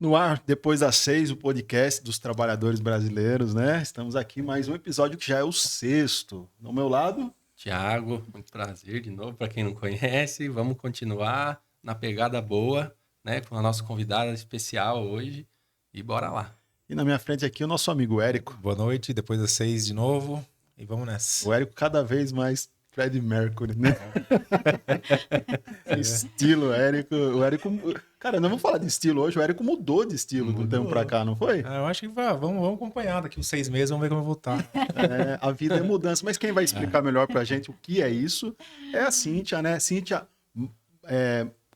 No ar, depois das 6, o podcast dos trabalhadores brasileiros, né? Estamos aqui mais um episódio que já é o sexto. Do meu lado, Tiago, muito prazer de novo para quem não conhece. Vamos continuar na pegada boa, né, com a nossa convidada especial hoje e bora lá. e na minha frente aqui o nosso amigo Érico. Boa noite, depois das 6 de novo. E vamos O nessa. Érico cada vez mais Freddie Mercury, né? Estilo Érico. O Érico. Cara, não vamos falar de estilo hoje. O Érico mudou de estilo de um tempo pra cá, não foi? Eu acho que vamos acompanhar daqui uns 6 meses, vamos ver como vai voltar. É, a vida é mudança. Mas quem vai explicar melhor pra gente o que é isso é a Cíntia, né? Cíntia,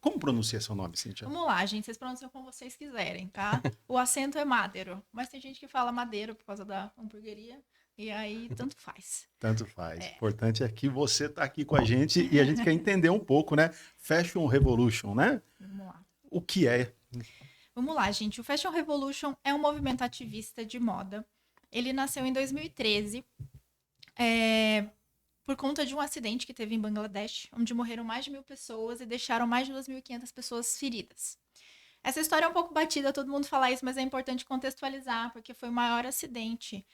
como pronuncia seu nome, Cíntia? Vamos lá, gente. Vocês pronunciam como vocês quiserem, tá? O acento é Madeiro. Mas tem gente que fala Madeiro por causa da hamburgueria. E aí, tanto faz. Tanto faz. O importante é que você tá aqui com a gente e a gente quer entender um pouco, né? Fashion Revolution, né? Vamos lá. O que é? Vamos lá, gente. O Fashion Revolution é um movimento ativista de moda. Ele nasceu em 2013, por conta de um acidente que teve em Bangladesh, onde morreram mais de 1.000 pessoas e deixaram mais de 2.500 pessoas feridas. Essa história é um pouco batida, todo mundo fala isso, mas é importante contextualizar, porque foi o maior acidente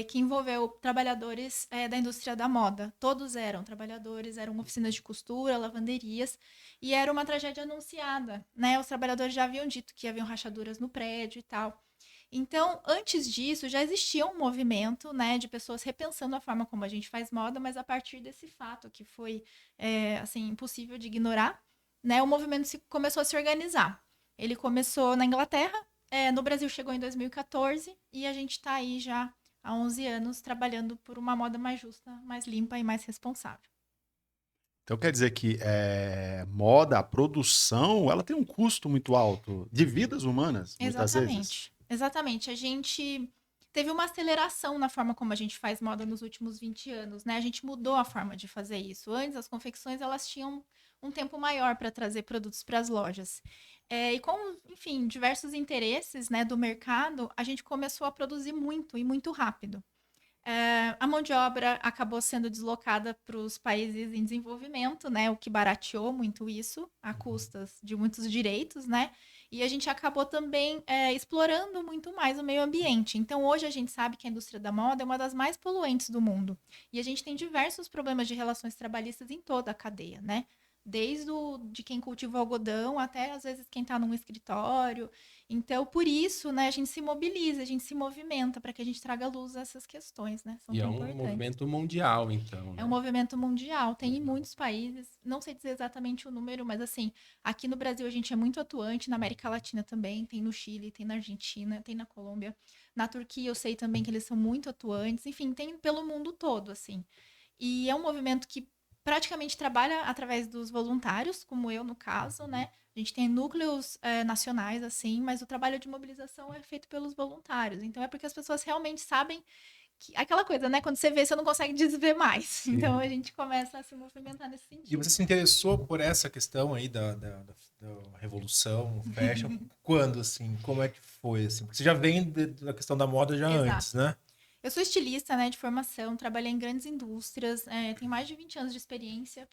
que envolveu trabalhadores da indústria da moda. Todos eram trabalhadores, eram oficinas de costura, lavanderias, e era uma tragédia anunciada, né? Os trabalhadores já haviam dito que haviam rachaduras no prédio e tal. Então, antes disso, já existia um movimento, né, de pessoas repensando a forma como a gente faz moda, mas a partir desse fato que foi, assim, impossível de ignorar, né, o movimento começou a se organizar. Ele começou na Inglaterra, no Brasil chegou em 2014 e a gente está aí já há 11 anos trabalhando por uma moda mais justa, mais limpa e mais responsável. Então quer dizer que moda, a produção, ela tem um custo muito alto de vidas humanas, muitas vezes. Exatamente. A gente teve uma aceleração na forma como a gente faz moda nos últimos 20 anos, né? A gente mudou a forma de fazer isso. Antes, as confecções, elas tinham um tempo maior para trazer produtos para as lojas. E com, enfim, diversos interesses, né, do mercado, a gente começou a produzir muito e muito rápido. A mão de obra acabou sendo deslocada para os países em desenvolvimento, né? O que barateou muito isso, a custas de muitos direitos, né? E a gente acabou também explorando muito mais o meio ambiente. Então, hoje a gente sabe que a indústria da moda é uma das mais poluentes do mundo. E a gente tem diversos problemas de relações trabalhistas em toda a cadeia, né? Desde de quem cultiva o algodão até, às vezes, quem está num escritório. Então, por isso, né, a gente se mobiliza, a gente se movimenta para que a gente traga luz a essas questões, né? São E é tão um importantes. movimento mundial, então, É né? um movimento mundial, tem em muitos países, não sei dizer exatamente o número, mas assim, aqui no Brasil a gente é muito atuante, na América Latina também, tem no Chile, tem na Argentina, tem na Colômbia, na Turquia eu sei também que eles são muito atuantes, enfim, tem pelo mundo todo, assim. E é um movimento que praticamente trabalha através dos voluntários, como eu no caso, né? A gente tem núcleos nacionais, assim, mas o trabalho de mobilização é feito pelos voluntários. Então é porque as pessoas realmente sabem aquela coisa, né? Quando você vê, você não consegue desver mais. Sim. Então a gente começa a se movimentar nesse E sentido. você se interessou por essa questão aí da revolução, fashion? Quando, assim? Como é que foi, assim? Porque você já vem da questão da moda já Exato. antes, né? Eu sou estilista, né, de formação, trabalhei em grandes indústrias, tenho mais de 20 anos de experiência.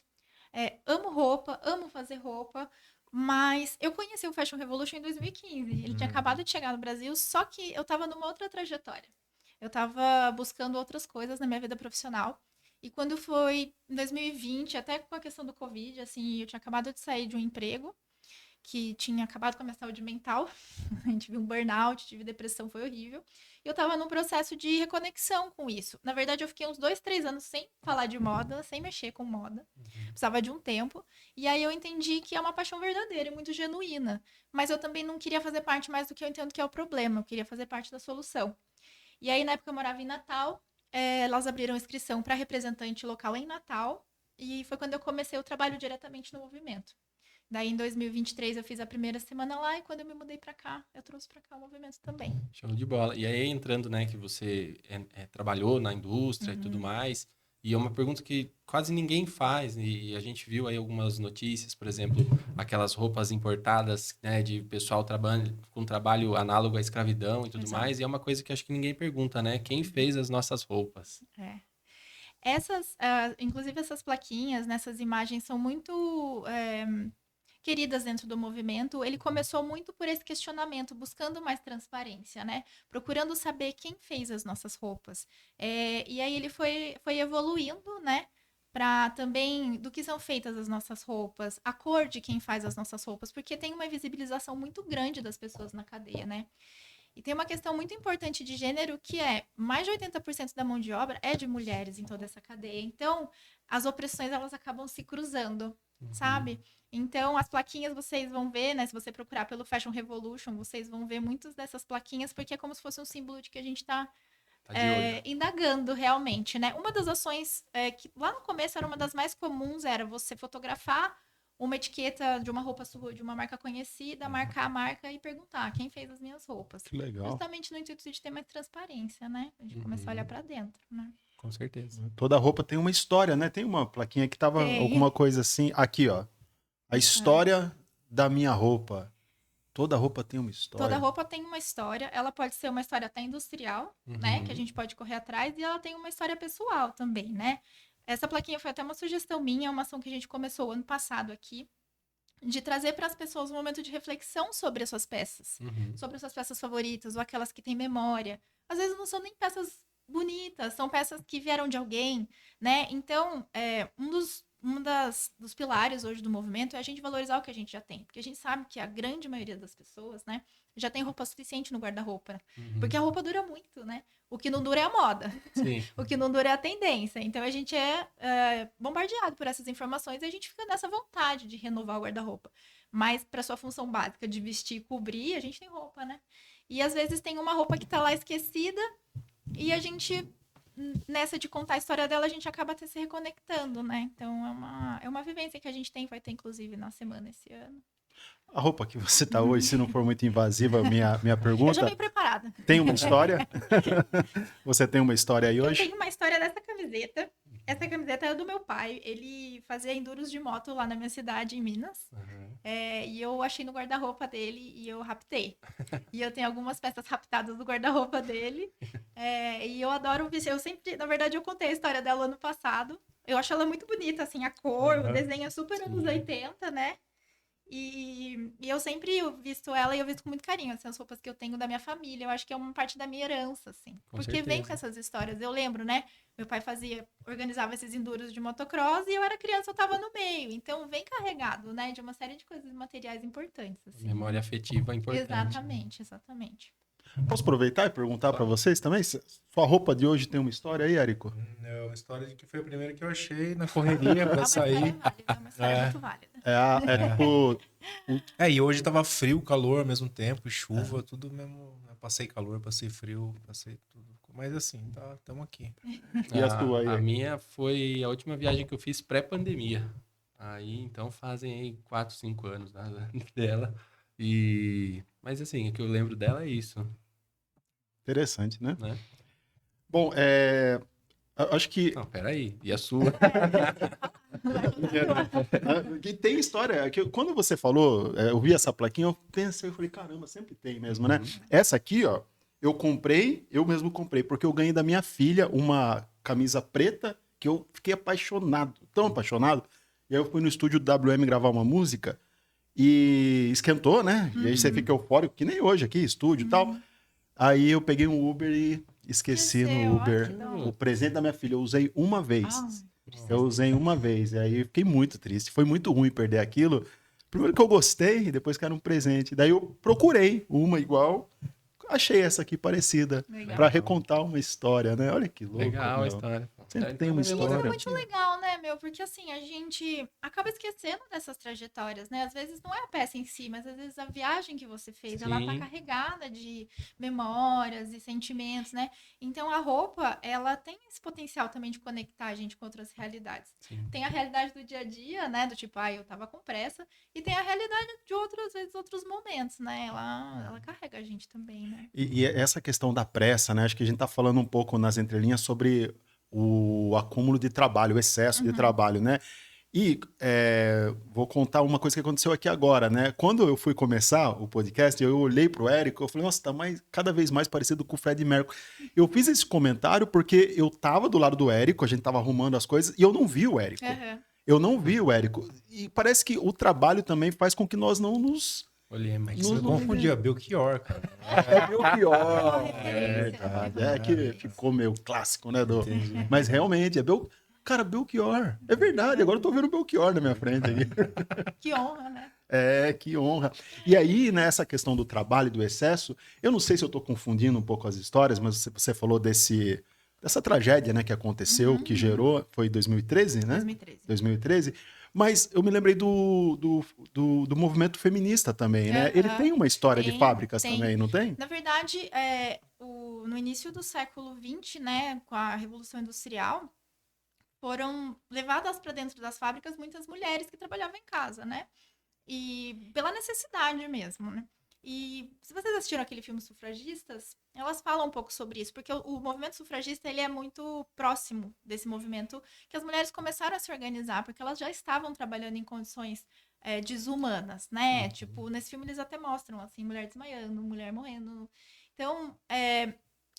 Amo roupa, amo fazer roupa, mas eu conheci o Fashion Revolution em 2015. Ele tinha acabado de chegar no Brasil, só que eu estava numa outra trajetória. Eu estava buscando outras coisas na minha vida profissional. E quando foi em 2020, até com a questão do Covid, assim, eu tinha acabado de sair de um emprego que tinha acabado com a minha saúde mental. A gente viu um burnout, tive depressão, foi horrível. E eu tava num processo de reconexão com isso. Na verdade, eu fiquei uns 2, 3 anos sem falar de moda, sem mexer com moda. Precisava de um tempo. E aí eu entendi que é uma paixão verdadeira e muito genuína. Mas eu também não queria fazer parte mais do que eu entendo que é o problema. Eu queria fazer parte da solução. E aí, na época, eu morava em Natal. Elas abriram inscrição para representante local em Natal. E foi quando eu comecei o trabalho diretamente no movimento. Daí, em 2023, eu fiz a primeira semana lá e quando eu me mudei pra cá, eu trouxe pra cá o movimento também. Show de bola. E aí, entrando, né, que você trabalhou na indústria e tudo mais, e é uma pergunta que quase ninguém faz, e a gente viu aí algumas notícias, por exemplo, aquelas roupas importadas, né, de pessoal com trabalho análogo à escravidão e tudo Exato. mais, e é uma coisa que acho que ninguém pergunta, né? Quem fez as nossas roupas? Inclusive essas plaquinhas, nessas imagens, são muito queridas dentro do movimento, ele começou muito por esse questionamento, buscando mais transparência, né? Procurando saber quem fez as nossas roupas. E aí ele foi evoluindo, né? Para também do que são feitas as nossas roupas, a cor de quem faz as nossas roupas, porque tem uma visibilização muito grande das pessoas na cadeia, né? E tem uma questão muito importante de gênero, que é mais de 80% da mão de obra é de mulheres em toda essa cadeia. Então, as opressões, elas acabam se cruzando, sabe? Então, as plaquinhas vocês vão ver, né? Se você procurar pelo Fashion Revolution, vocês vão ver muitas dessas plaquinhas, porque é como se fosse um símbolo de que a gente está Tá de olho. indagando realmente, né? Uma das ações que lá no começo era uma das mais comuns, era você fotografar uma etiqueta de uma roupa sua, de uma marca conhecida, marcar a marca e perguntar quem fez as minhas roupas. Que legal. Justamente no intuito de ter mais transparência, né? A gente começar a olhar pra dentro, né? Com certeza. Toda roupa tem uma história, né? Tem uma plaquinha que tava Tem. alguma coisa assim. Aqui, ó. A história da minha roupa. Toda roupa tem uma história. Toda roupa tem uma história, ela pode ser uma história até industrial, né? Que a gente pode correr atrás, e ela tem uma história pessoal também, né? Essa plaquinha foi até uma sugestão minha, uma ação que a gente começou ano passado aqui, de trazer para as pessoas um momento de reflexão sobre as suas peças, sobre as suas peças favoritas, ou aquelas que têm memória. Às vezes não são nem peças bonitas, são peças que vieram de alguém, né? Então, dos pilares hoje do movimento é a gente valorizar o que a gente já tem. Porque a gente sabe que a grande maioria das pessoas, né, já tem roupa suficiente no guarda-roupa. Porque a roupa dura muito, né? O que não dura é a moda. Sim. O que não dura é a tendência. Então a gente é bombardeado por essas informações e a gente fica nessa vontade de renovar o guarda-roupa. Mas para sua função básica de vestir e cobrir, a gente tem roupa, né? E às vezes tem uma roupa que tá lá esquecida e a gente, nessa de contar a história dela, a gente acaba até se reconectando, né? Então é uma vivência que a gente tem, vai ter inclusive na semana esse ano. A roupa que você tá hoje, se não for muito invasiva, minha Eu já pergunta, vim preparada. tem uma história? Você tem uma história aí Eu hoje? tenho uma história dessa camiseta. Essa camiseta é do meu pai. Ele fazia enduros de moto lá na minha cidade, em Minas. E eu achei no guarda-roupa dele e eu raptei. E eu tenho algumas peças raptadas do guarda-roupa dele. E eu adoro vestir. Eu sempre, na verdade, eu contei a história dela ano passado. Eu acho ela muito bonita, assim, a cor, o desenho é super anos 80, né? E eu sempre visto ela e eu visto com muito carinho, assim, as roupas que eu tenho da minha família. Eu acho que é uma parte da minha herança, assim. Com Porque certeza. vem com essas histórias. Eu lembro, né? Meu pai organizava esses enduros de motocross e eu era criança, eu tava no meio. Então vem carregado, né? De uma série de coisas materiais importantes, assim. Memória afetiva é importante. Exatamente, exatamente. Posso aproveitar e perguntar para vocês também? Sua roupa de hoje tem uma história aí, Érico? Não, a história de que foi a primeira que eu achei na correria pra sair. É uma história muito válida. Tipo, E hoje tava frio, calor ao mesmo tempo, e chuva, tudo mesmo. Eu passei calor, passei frio, passei tudo. Mas assim, estamos aqui. E a sua aí? A minha foi a última viagem que eu fiz pré-pandemia. Aí, então, fazem aí 4, 5 anos, né, dela. Mas assim, o que eu lembro dela é isso, interessante, né? né? Bom, acho que Não, peraí. E a sua? E tem história. Que quando você falou, eu vi essa plaquinha, eu pensei, eu falei, caramba, sempre tem mesmo, né? Essa aqui, ó, eu mesmo comprei, porque eu ganhei da minha filha uma camisa preta que eu fiquei apaixonado, tão apaixonado. E aí eu fui no estúdio do WM gravar uma música e esquentou, né? E aí você fica eufórico, que nem hoje aqui, estúdio e tal. Aí eu peguei um Uber e esqueci no Esqueceu, Uber ai, que da hora. o presente da minha filha. Eu usei uma vez. Ah, Eu usei uma vez, e aí eu fiquei muito triste. Foi muito ruim perder aquilo. Primeiro que eu gostei, e depois que era um presente. Daí eu procurei uma igual, achei essa aqui parecida, Legal. para recontar uma história, né? Olha que louco. Legal a meu. história. Sempre tem uma Isso é história. muito legal, né, meu? Porque assim, a gente acaba esquecendo dessas trajetórias, né? Às vezes não é a peça em si, mas às vezes a viagem que você fez, ela tá Sim. carregada de memórias e sentimentos, né? Então a roupa, ela tem esse potencial também de conectar a gente com outras realidades. Sim. Tem a realidade do dia a dia, né? Do tipo, eu tava com pressa. E tem a realidade de outras vezes, outros momentos, né? Ela carrega a gente também, né? E essa questão da pressa, né? Acho que a gente tá falando um pouco nas entrelinhas sobre o acúmulo de trabalho, o excesso de trabalho, né? E vou contar uma coisa que aconteceu aqui agora, né? Quando eu fui começar o podcast, eu olhei pro Érico, eu falei, nossa, tá cada vez mais parecido com o Fred Mercury. Eu fiz esse comentário porque eu tava do lado do Érico, a gente tava arrumando as coisas, e eu não vi o Érico. Uhum. Eu não vi o Érico. E parece que o trabalho também faz com que nós não nos... Olhemos. É que você confundia Belchior, cara. É Belchior. É Verdade. É que ficou meio clássico, né? Entendi. Mas realmente, Cara, Belchior. É verdade, agora eu tô vendo o Belchior na minha frente aqui. Que honra, né? É, que honra. E aí, nessa questão do trabalho e do excesso, eu não sei se eu tô confundindo um pouco as histórias, mas você falou dessa tragédia, né, que aconteceu, que gerou, foi 2013, né? 2013. 2013. Mas eu me lembrei do movimento feminista também, né? Ele tem uma história de Tem, fábricas tem. também, não tem? Na verdade, no início do século XX, né, com a Revolução Industrial, foram levadas para dentro das fábricas muitas mulheres que trabalhavam em casa, né? E pela necessidade mesmo, né? E se vocês assistiram aquele filme Sufragistas, elas falam um pouco sobre isso, porque o movimento sufragista ele é muito próximo desse movimento que as mulheres começaram a se organizar, porque elas já estavam trabalhando em condições desumanas, né? Tipo, nesse filme eles até mostram, assim, mulher desmaiando, mulher morrendo. Então,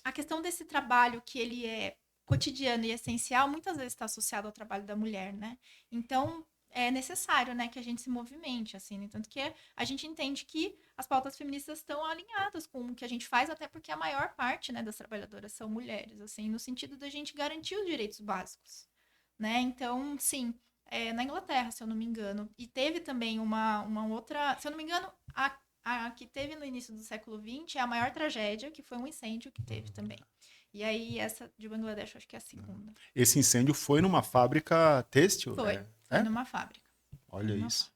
a questão desse trabalho que ele é cotidiano e essencial, muitas vezes está associado ao trabalho da mulher, né? Então, é necessário, né, que a gente se movimente, assim, né? Tanto que a gente entende que as pautas feministas estão alinhadas com o que a gente faz, até porque a maior parte, né, das trabalhadoras são mulheres, assim, no sentido da gente garantir os direitos básicos, né? Então, sim, na Inglaterra, se eu não me engano, e teve também uma outra, se eu não me engano, a que teve no início do século XX é a maior tragédia, que foi um incêndio que teve também. E aí, essa de Bangladesh, acho que é a segunda. Esse incêndio foi numa fábrica têxtil? Foi É? numa fábrica. Olha Numa isso.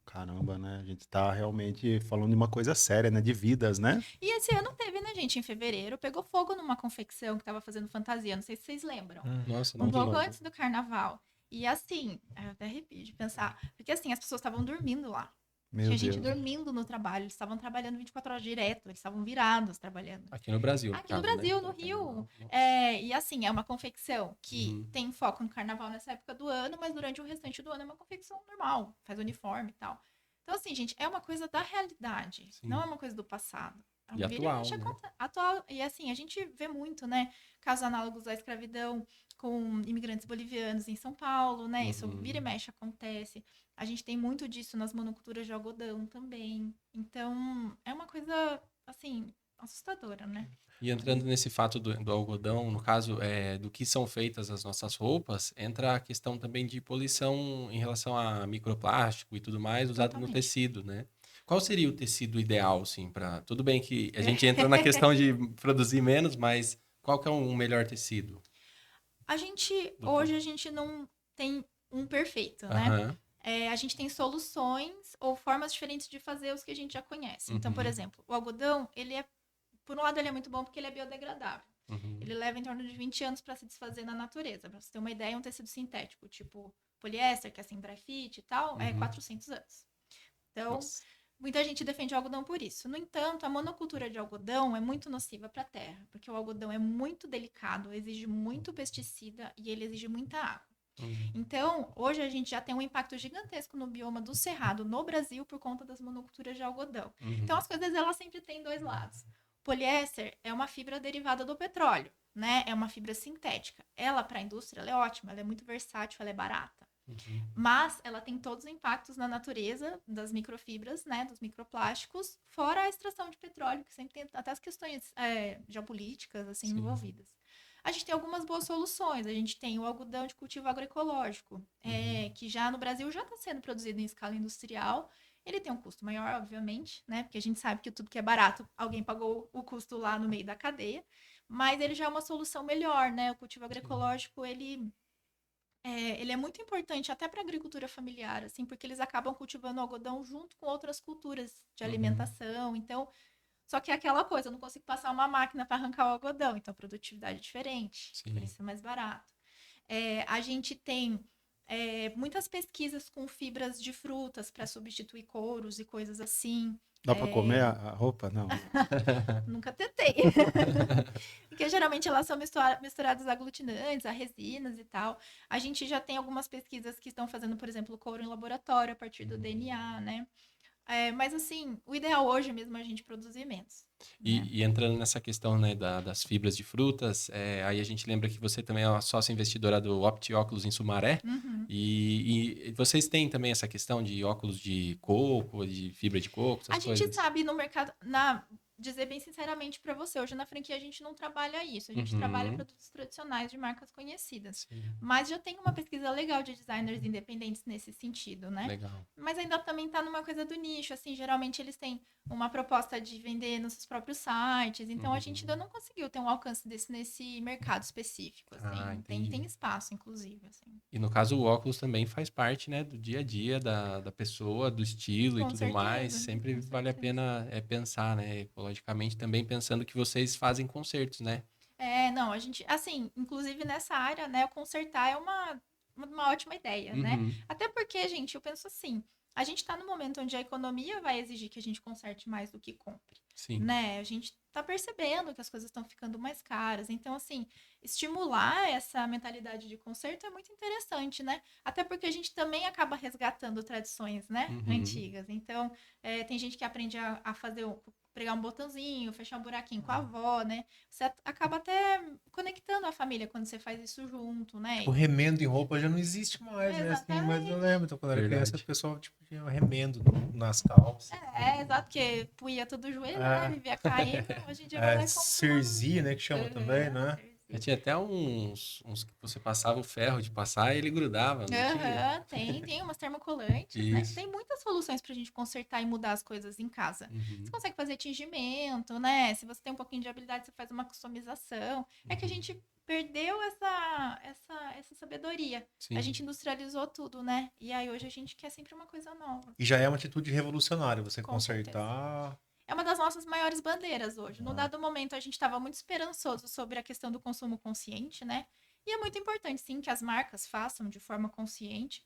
Caramba, né? A gente tá realmente falando de uma coisa séria, né? De vidas, né? E esse ano teve, né, gente? Em fevereiro, pegou fogo numa confecção que tava fazendo fantasia. Não sei se vocês lembram. Nossa, não Um vi. pouco antes do carnaval. E assim, eu até arrepio de pensar. Porque assim, as pessoas estavam dormindo lá. Meu Tinha Deus. gente dormindo no trabalho. Eles estavam trabalhando 24 horas direto. Eles estavam virados trabalhando. Aqui no Brasil. Aqui no caso, Brasil, né? no Rio. Nossa. E assim, é uma confecção que Uhum. tem foco no carnaval nessa época do ano, mas durante o restante do ano é uma confecção normal. Faz uniforme e tal. Então, assim, gente, é uma coisa da realidade. Sim. Não é uma coisa do passado. E atual, mexe né? atual. E assim, a gente vê muito, né? Casos análogos à escravidão com imigrantes bolivianos em São Paulo, né? Isso Uhum. vira e mexe acontece. A gente tem muito disso nas monoculturas de algodão também. Então, é uma coisa, assim, assustadora, né? E entrando nesse fato do algodão, no caso do que são feitas as nossas roupas, entra a questão também de poluição em relação a microplástico e tudo mais usado no Totalmente. tecido, né? Qual seria o tecido ideal, assim, para... Tudo bem que a gente entra na questão de produzir menos, mas qual que é um melhor tecido? Hoje a gente não tem um perfeito, né? Aham. A gente tem soluções ou formas diferentes de fazer os que a gente já conhece. Então, por Uhum. exemplo, o algodão, por um lado, ele é muito bom porque ele é biodegradável. Uhum. Ele leva em torno de 20 anos para se desfazer na natureza. Para você ter uma ideia, é um tecido sintético, tipo poliéster, que é assim, dry fit e tal, é Uhum. 400 anos. Então, Nossa. muita gente defende o algodão por isso. No entanto, a monocultura de algodão é muito nociva para a terra, porque o algodão é muito delicado, exige muito pesticida e ele exige muita água. Uhum. Então, hoje a gente já tem um impacto gigantesco no bioma do Cerrado, no Brasil, por conta das monoculturas de algodão. Uhum. Então, as coisas, elas sempre têm dois lados. O poliéster é uma fibra derivada do petróleo, né? É uma fibra sintética. Ela, para a indústria, ela é ótima, ela é muito versátil, ela é barata. Uhum. Mas ela tem todos os impactos na natureza das microfibras, né? Dos microplásticos, fora a extração de petróleo, que sempre tem até as questões geopolíticas, assim, Sim. envolvidas. A gente tem algumas boas soluções. A gente tem o algodão de cultivo agroecológico, que já no Brasil já está sendo produzido em escala industrial. Ele tem um custo maior, obviamente, né? Porque a gente sabe que tudo que é barato, alguém pagou o custo lá no meio da cadeia. Mas ele já é uma solução melhor, né? O cultivo agroecológico, ele é muito importante até para a agricultura familiar, assim, porque eles acabam cultivando algodão junto com outras culturas de alimentação. Então, só que é aquela coisa, eu não consigo passar uma máquina para arrancar o algodão, então a produtividade é diferente, Sim. por isso é mais barato. A gente tem muitas pesquisas com fibras de frutas para substituir couros e coisas assim. Dá pra comer a roupa? Não. Nunca tentei. Porque geralmente elas são misturadas a aglutinantes, a resinas e tal. A gente já tem algumas pesquisas que estão fazendo, por exemplo, couro em laboratório a partir do DNA, né? Mas assim, o ideal hoje mesmo é a gente produzir menos. Né? E entrando nessa questão, né, das fibras de frutas, aí a gente lembra que você também é uma sócia investidora do Opti Óculos em Sumaré. Uhum. E vocês têm também essa questão de óculos de coco, de fibra de coco, essas A gente coisas? sabe no mercado, dizer bem sinceramente para você, hoje na franquia a gente não trabalha isso, a gente trabalha Uhum. produtos tradicionais de marcas conhecidas. Sim, Mas já tem uma pesquisa legal de designers independentes nesse sentido, né? legal. Mas ainda também está numa coisa do nicho, assim, geralmente eles têm uma proposta de vender nos seus próprios sites, então a gente ainda não conseguiu ter um alcance desse nesse mercado específico, assim. Tem Entendi. espaço, inclusive, assim. E no caso, o óculos também faz parte, né, do dia a dia da pessoa, do estilo e Com tudo mais. certeza, Sempre com vale a certeza. pena pensar, né, ecologicamente, também pensando que vocês fazem concertos, né? Não, a gente, assim, inclusive nessa área, né, consertar é uma ótima ideia, né? Uhum. Até porque, gente, eu penso assim, a gente tá no momento onde a economia vai exigir que a gente conserte mais do que compre, Sim. né? A gente tá percebendo que as coisas estão ficando mais caras. Então, assim, estimular essa mentalidade de conserto é muito interessante, né? Até porque a gente também acaba resgatando tradições, né, Uhum. antigas. Então, tem gente que aprende a fazer, pregar um botãozinho, fechar um buraquinho com a avó, né? Você acaba até conectando a família quando você faz isso junto, né? O remendo em roupa já não existe mais, né? Assim, mas eu Exatamente. lembro, então, quando era criança, o Verdade. pessoal tipo, tinha remendo nas calças. Exato, porque puía todo o joelho, né? Vivia caindo. Hoje em dia vai lá e compra uma. Cerzia, né? Que chama também, né? Tinha até uns que você passava o ferro de passar e ele grudava, não tinha? Tem umas termocolantes, né? Isso. Tem muitas soluções pra gente consertar e mudar as coisas em casa. Você Uhum. consegue fazer tingimento, né? Se você tem um pouquinho de habilidade, você faz uma customização. É que a gente perdeu essa sabedoria. A Sim. gente industrializou tudo, né? E aí hoje a gente quer sempre uma coisa nova. E já é uma atitude revolucionária você Com certeza. consertar. É uma das nossas maiores bandeiras hoje. No Ah. dado momento, a gente estava muito esperançoso sobre a questão do consumo consciente, né? E é muito importante, sim, que as marcas façam de forma consciente.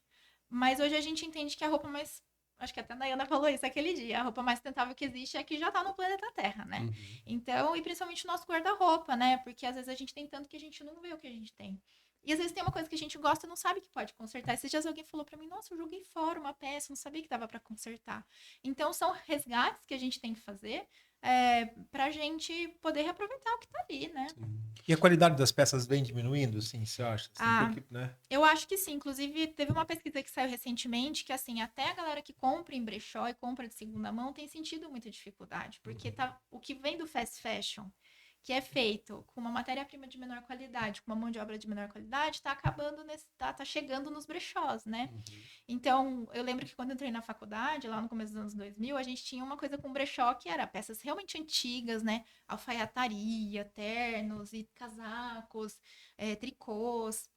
Mas hoje a gente entende que a roupa mais. Acho que até a Nayana falou isso aquele dia. A roupa mais sustentável que existe é a que já está no planeta Terra, né? Uhum. Então, e principalmente o nosso guarda-roupa, né? Porque às vezes a gente tem tanto que a gente não vê o que a gente tem. E às vezes tem uma coisa que a gente gosta e não sabe que pode consertar. Esses dias alguém falou pra mim, nossa, eu joguei fora uma peça, não sabia que dava pra consertar. Então são resgates que a gente tem que fazer pra gente poder reaproveitar o que tá ali, né? Sim. E a qualidade das peças vem diminuindo, assim, você acha? Assim, porque, né? Eu acho que sim. Inclusive, teve uma pesquisa que saiu recentemente que, assim, até a galera que compra em brechó e compra de segunda mão tem sentido muita dificuldade. Porque o que vem do fast fashion, que é feito com uma matéria-prima de menor qualidade, com uma mão de obra de menor qualidade, tá acabando tá chegando nos brechós, né? Então, eu lembro que quando eu entrei na faculdade, lá no começo dos anos 2000, a gente tinha uma coisa com brechó que era peças realmente antigas, né? Alfaiataria, ternos e casacos, tricôs.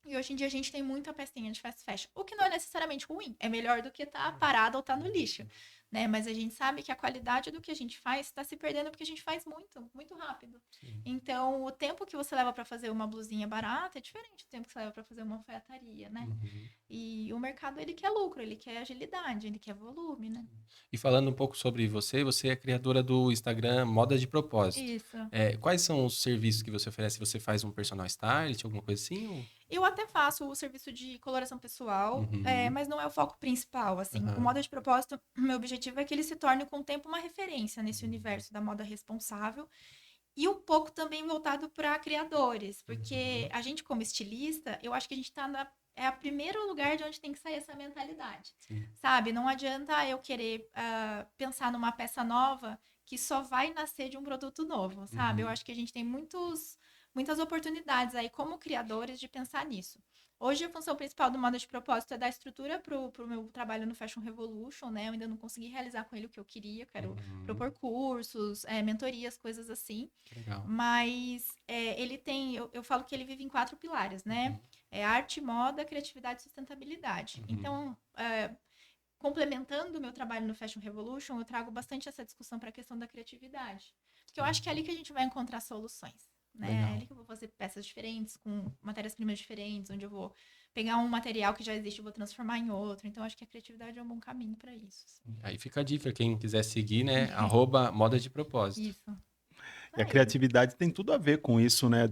E hoje em dia a gente tem muita pecinha de fast fashion, o que não é necessariamente ruim, é melhor do que estar parado ou estar no lixo, né? Mas a gente sabe que a qualidade do que a gente faz está se perdendo porque a gente faz muito, muito rápido. Sim. Então, o tempo que você leva para fazer uma blusinha barata é diferente do tempo que você leva para fazer uma alfaiataria, né? Uhum. E o mercado, ele quer lucro, ele quer agilidade, ele quer volume, né? E falando um pouco sobre você, você é criadora do Instagram Moda de Propósito. Isso. Quais são os serviços que você oferece? Você faz um personal stylist, alguma coisa assim? Ou... Eu até faço o serviço de coloração pessoal, Uhum. mas não é o foco principal, assim. Aham. O Moda de Propósito, meu objetivo é que ele se torne com o tempo uma referência nesse universo da moda responsável e um pouco também voltado para criadores, porque a gente como estilista, eu acho que a gente está é o primeiro lugar de onde tem que sair essa mentalidade, Sim. sabe? Não adianta eu querer pensar numa peça nova que só vai nascer de um produto novo, sabe? Eu acho que a gente tem muitas oportunidades aí como criadores de pensar nisso. Hoje a função principal do Moda de Propósito é dar estrutura pro meu trabalho no Fashion Revolution, né? Eu ainda não consegui realizar com ele o que eu queria, eu quero propor cursos, mentorias, coisas assim. Legal. Mas ele tem, eu falo que ele vive em 4 pilares, né? É arte, moda, criatividade e sustentabilidade. Então, complementando o meu trabalho no Fashion Revolution, eu trago bastante essa discussão para a questão da criatividade. Porque eu acho que é ali que a gente vai encontrar soluções. Né? Legal. É ali que eu vou fazer peças diferentes, com matérias-primas diferentes, onde eu vou pegar um material que já existe e vou transformar em outro. Então, acho que a criatividade é um bom caminho para isso. Assim. Aí fica a dica, quem quiser seguir, né? @moda de propósito. Isso. E a criatividade tem tudo a ver com isso, né?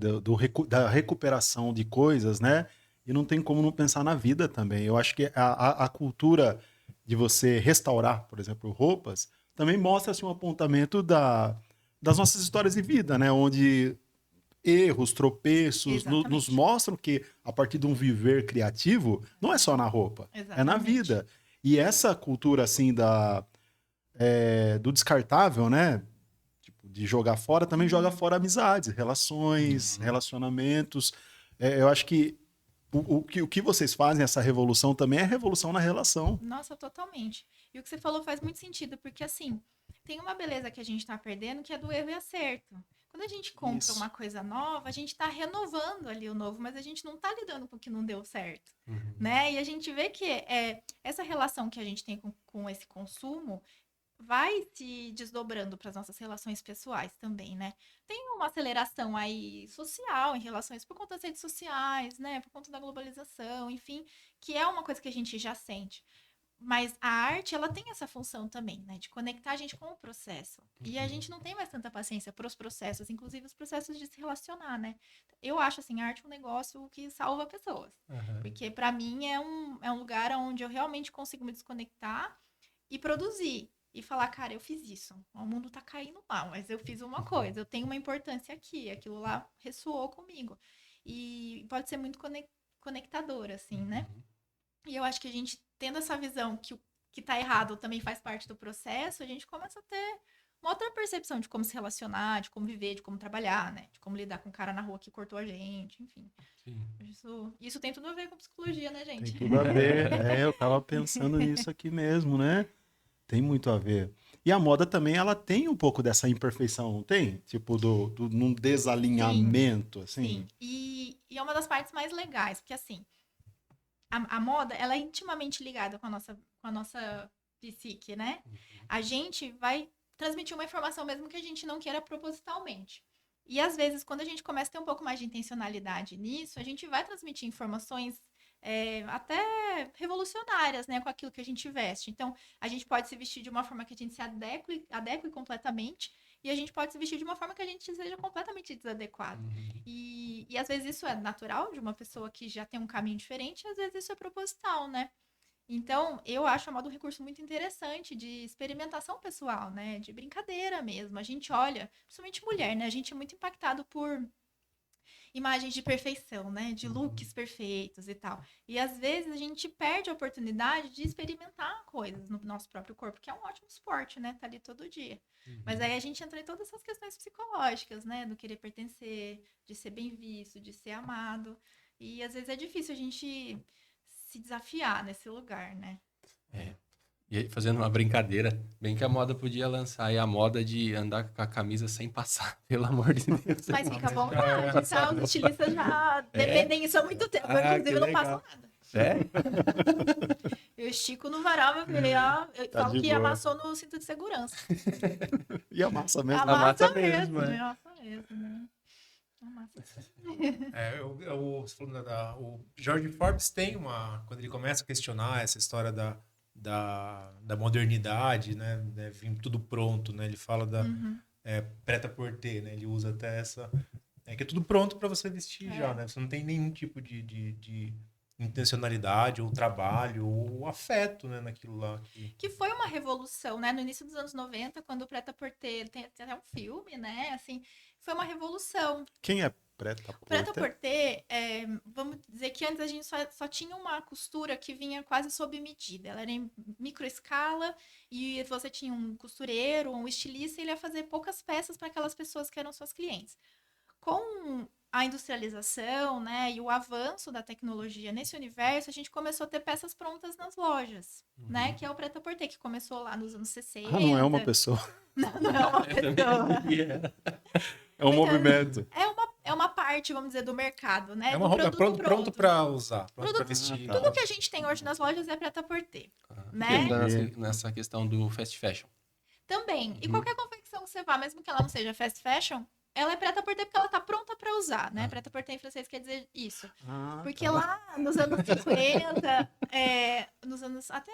Da recuperação de coisas, né? E não tem como não pensar na vida também. Eu acho que a cultura de você restaurar, por exemplo, roupas, também mostra assim, um apontamento das nossas histórias de vida, né? Onde erros, tropeços nos Exatamente. mostram que a partir de um viver criativo, não é só na roupa, é na Exatamente. vida. E essa cultura assim do descartável, né? Tipo, de jogar fora, também joga fora amizades, relações, relacionamentos. Eu acho que o que vocês fazem, essa revolução, também é revolução na relação. Nossa, totalmente. E o que você falou faz muito sentido, porque assim, tem uma beleza que a gente tá perdendo que é do erro e acerto. Quando a gente compra Isso. uma coisa nova, a gente tá renovando ali o novo, mas a gente não tá lidando com o que não deu certo, né? E a gente vê que essa relação que a gente tem com esse consumo vai se desdobrando para as nossas relações pessoais também, né? Tem uma aceleração aí social em relações por conta das redes sociais, né? Por conta da globalização, enfim, que é uma coisa que a gente já sente. Mas a arte, ela tem essa função também, né? De conectar a gente com o processo. E a gente não tem mais tanta paciência para os processos, inclusive os processos de se relacionar, né? Eu acho, assim, a arte um negócio que salva pessoas. Porque, para mim, é um lugar onde eu realmente consigo me desconectar e produzir. E falar, cara, eu fiz isso. O mundo tá caindo mal, mas eu fiz uma coisa. Eu tenho uma importância aqui. Aquilo lá ressoou comigo. E pode ser muito conectador, assim, né? E eu acho que a gente, tendo essa visão que o que tá errado também faz parte do processo, a gente começa a ter uma outra percepção de como se relacionar, de como viver, de como trabalhar, né? De como lidar com o cara na rua que cortou a gente, enfim. Sim. Isso tem tudo a ver com psicologia, né, Tem gente? tudo a ver. Eu tava pensando nisso aqui mesmo, né? Tem muito a ver. E a moda também, ela tem um pouco dessa imperfeição, não tem? Tipo, num desalinhamento, assim. Sim. E é uma das partes mais legais, porque assim, a moda, ela é intimamente ligada com a nossa psique, né? A gente vai transmitir uma informação mesmo que a gente não queira propositalmente. E às vezes, quando a gente começa a ter um pouco mais de intencionalidade nisso, a gente vai transmitir informações até revolucionárias, né, com aquilo que a gente veste. Então, a gente pode se vestir de uma forma que a gente se adeque completamente, e a gente pode se vestir de uma forma que a gente seja completamente desadequado. E às vezes isso é natural de uma pessoa que já tem um caminho diferente, e às vezes isso é proposital, né? Então, eu acho a moda um recurso muito interessante de experimentação pessoal, né? De brincadeira mesmo. A gente olha, principalmente mulher, né? A gente é muito impactado por imagens de perfeição, né? De looks perfeitos e tal. E às vezes a gente perde a oportunidade de experimentar coisas no nosso próprio corpo, que é um ótimo esporte, né? Tá ali todo dia. Mas aí a gente entra em todas essas questões psicológicas, né? Do querer pertencer, de ser bem visto, de ser amado. E às vezes é difícil a gente se desafiar nesse lugar, né? E aí, fazendo uma brincadeira, bem que a moda podia lançar aí a moda de andar com a camisa sem passar, pelo amor de Deus. Mas fica à vontade, tá? Os estilistas já defendem isso há muito tempo. Eu, Ah, inclusive, que não legal. passo nada. É? Eu estico no varal, meu filho. Eu Tá falo de que boa. amassou no cinto de segurança. E a massa mesmo. Amassa massa mesmo, mesmo, é. amassa mesmo, né? Amassa. Você falou o George Forbes tem quando ele começa a questionar essa história da modernidade, né? Vir tudo pronto, né? Ele fala da prêt-à-porter, né? Ele usa até essa... que é tudo pronto para você vestir já, né? Você não tem nenhum tipo de intencionalidade, ou trabalho, ou afeto, né? Naquilo lá. Que foi uma revolução, né? No início dos anos 90, quando o Prêt-à-Porter tem até um filme, né? Assim, foi uma revolução. Quem é preta-porter? Prêt-à-porter, vamos dizer que antes a gente só tinha uma costura que vinha quase sob medida. Ela era em microescala e você tinha um costureiro, um estilista, e ele ia fazer poucas peças para aquelas pessoas que eram suas clientes. Com a industrialização, né, e o avanço da tecnologia nesse universo, a gente começou a ter peças prontas nas lojas, né, que é o Prêt-à-Porter, que começou lá nos anos 60. Ah, não é uma pessoa. Não é uma pessoa. É um movimento. É uma parte, vamos dizer, do mercado, né? É uma do roupa produto pronto para usar, pronto para Produto- vestir. Tudo que a gente tem hoje nas lojas é Prêt-à-Porter, né? Nessa questão do fast fashion. Também. E qualquer confecção que você vá, mesmo que ela não seja fast fashion, ela é Prêt-à-porter porque ela tá pronta para usar, né? Prêt-à-porter em francês quer dizer isso. Porque lá nos anos 50, nos anos até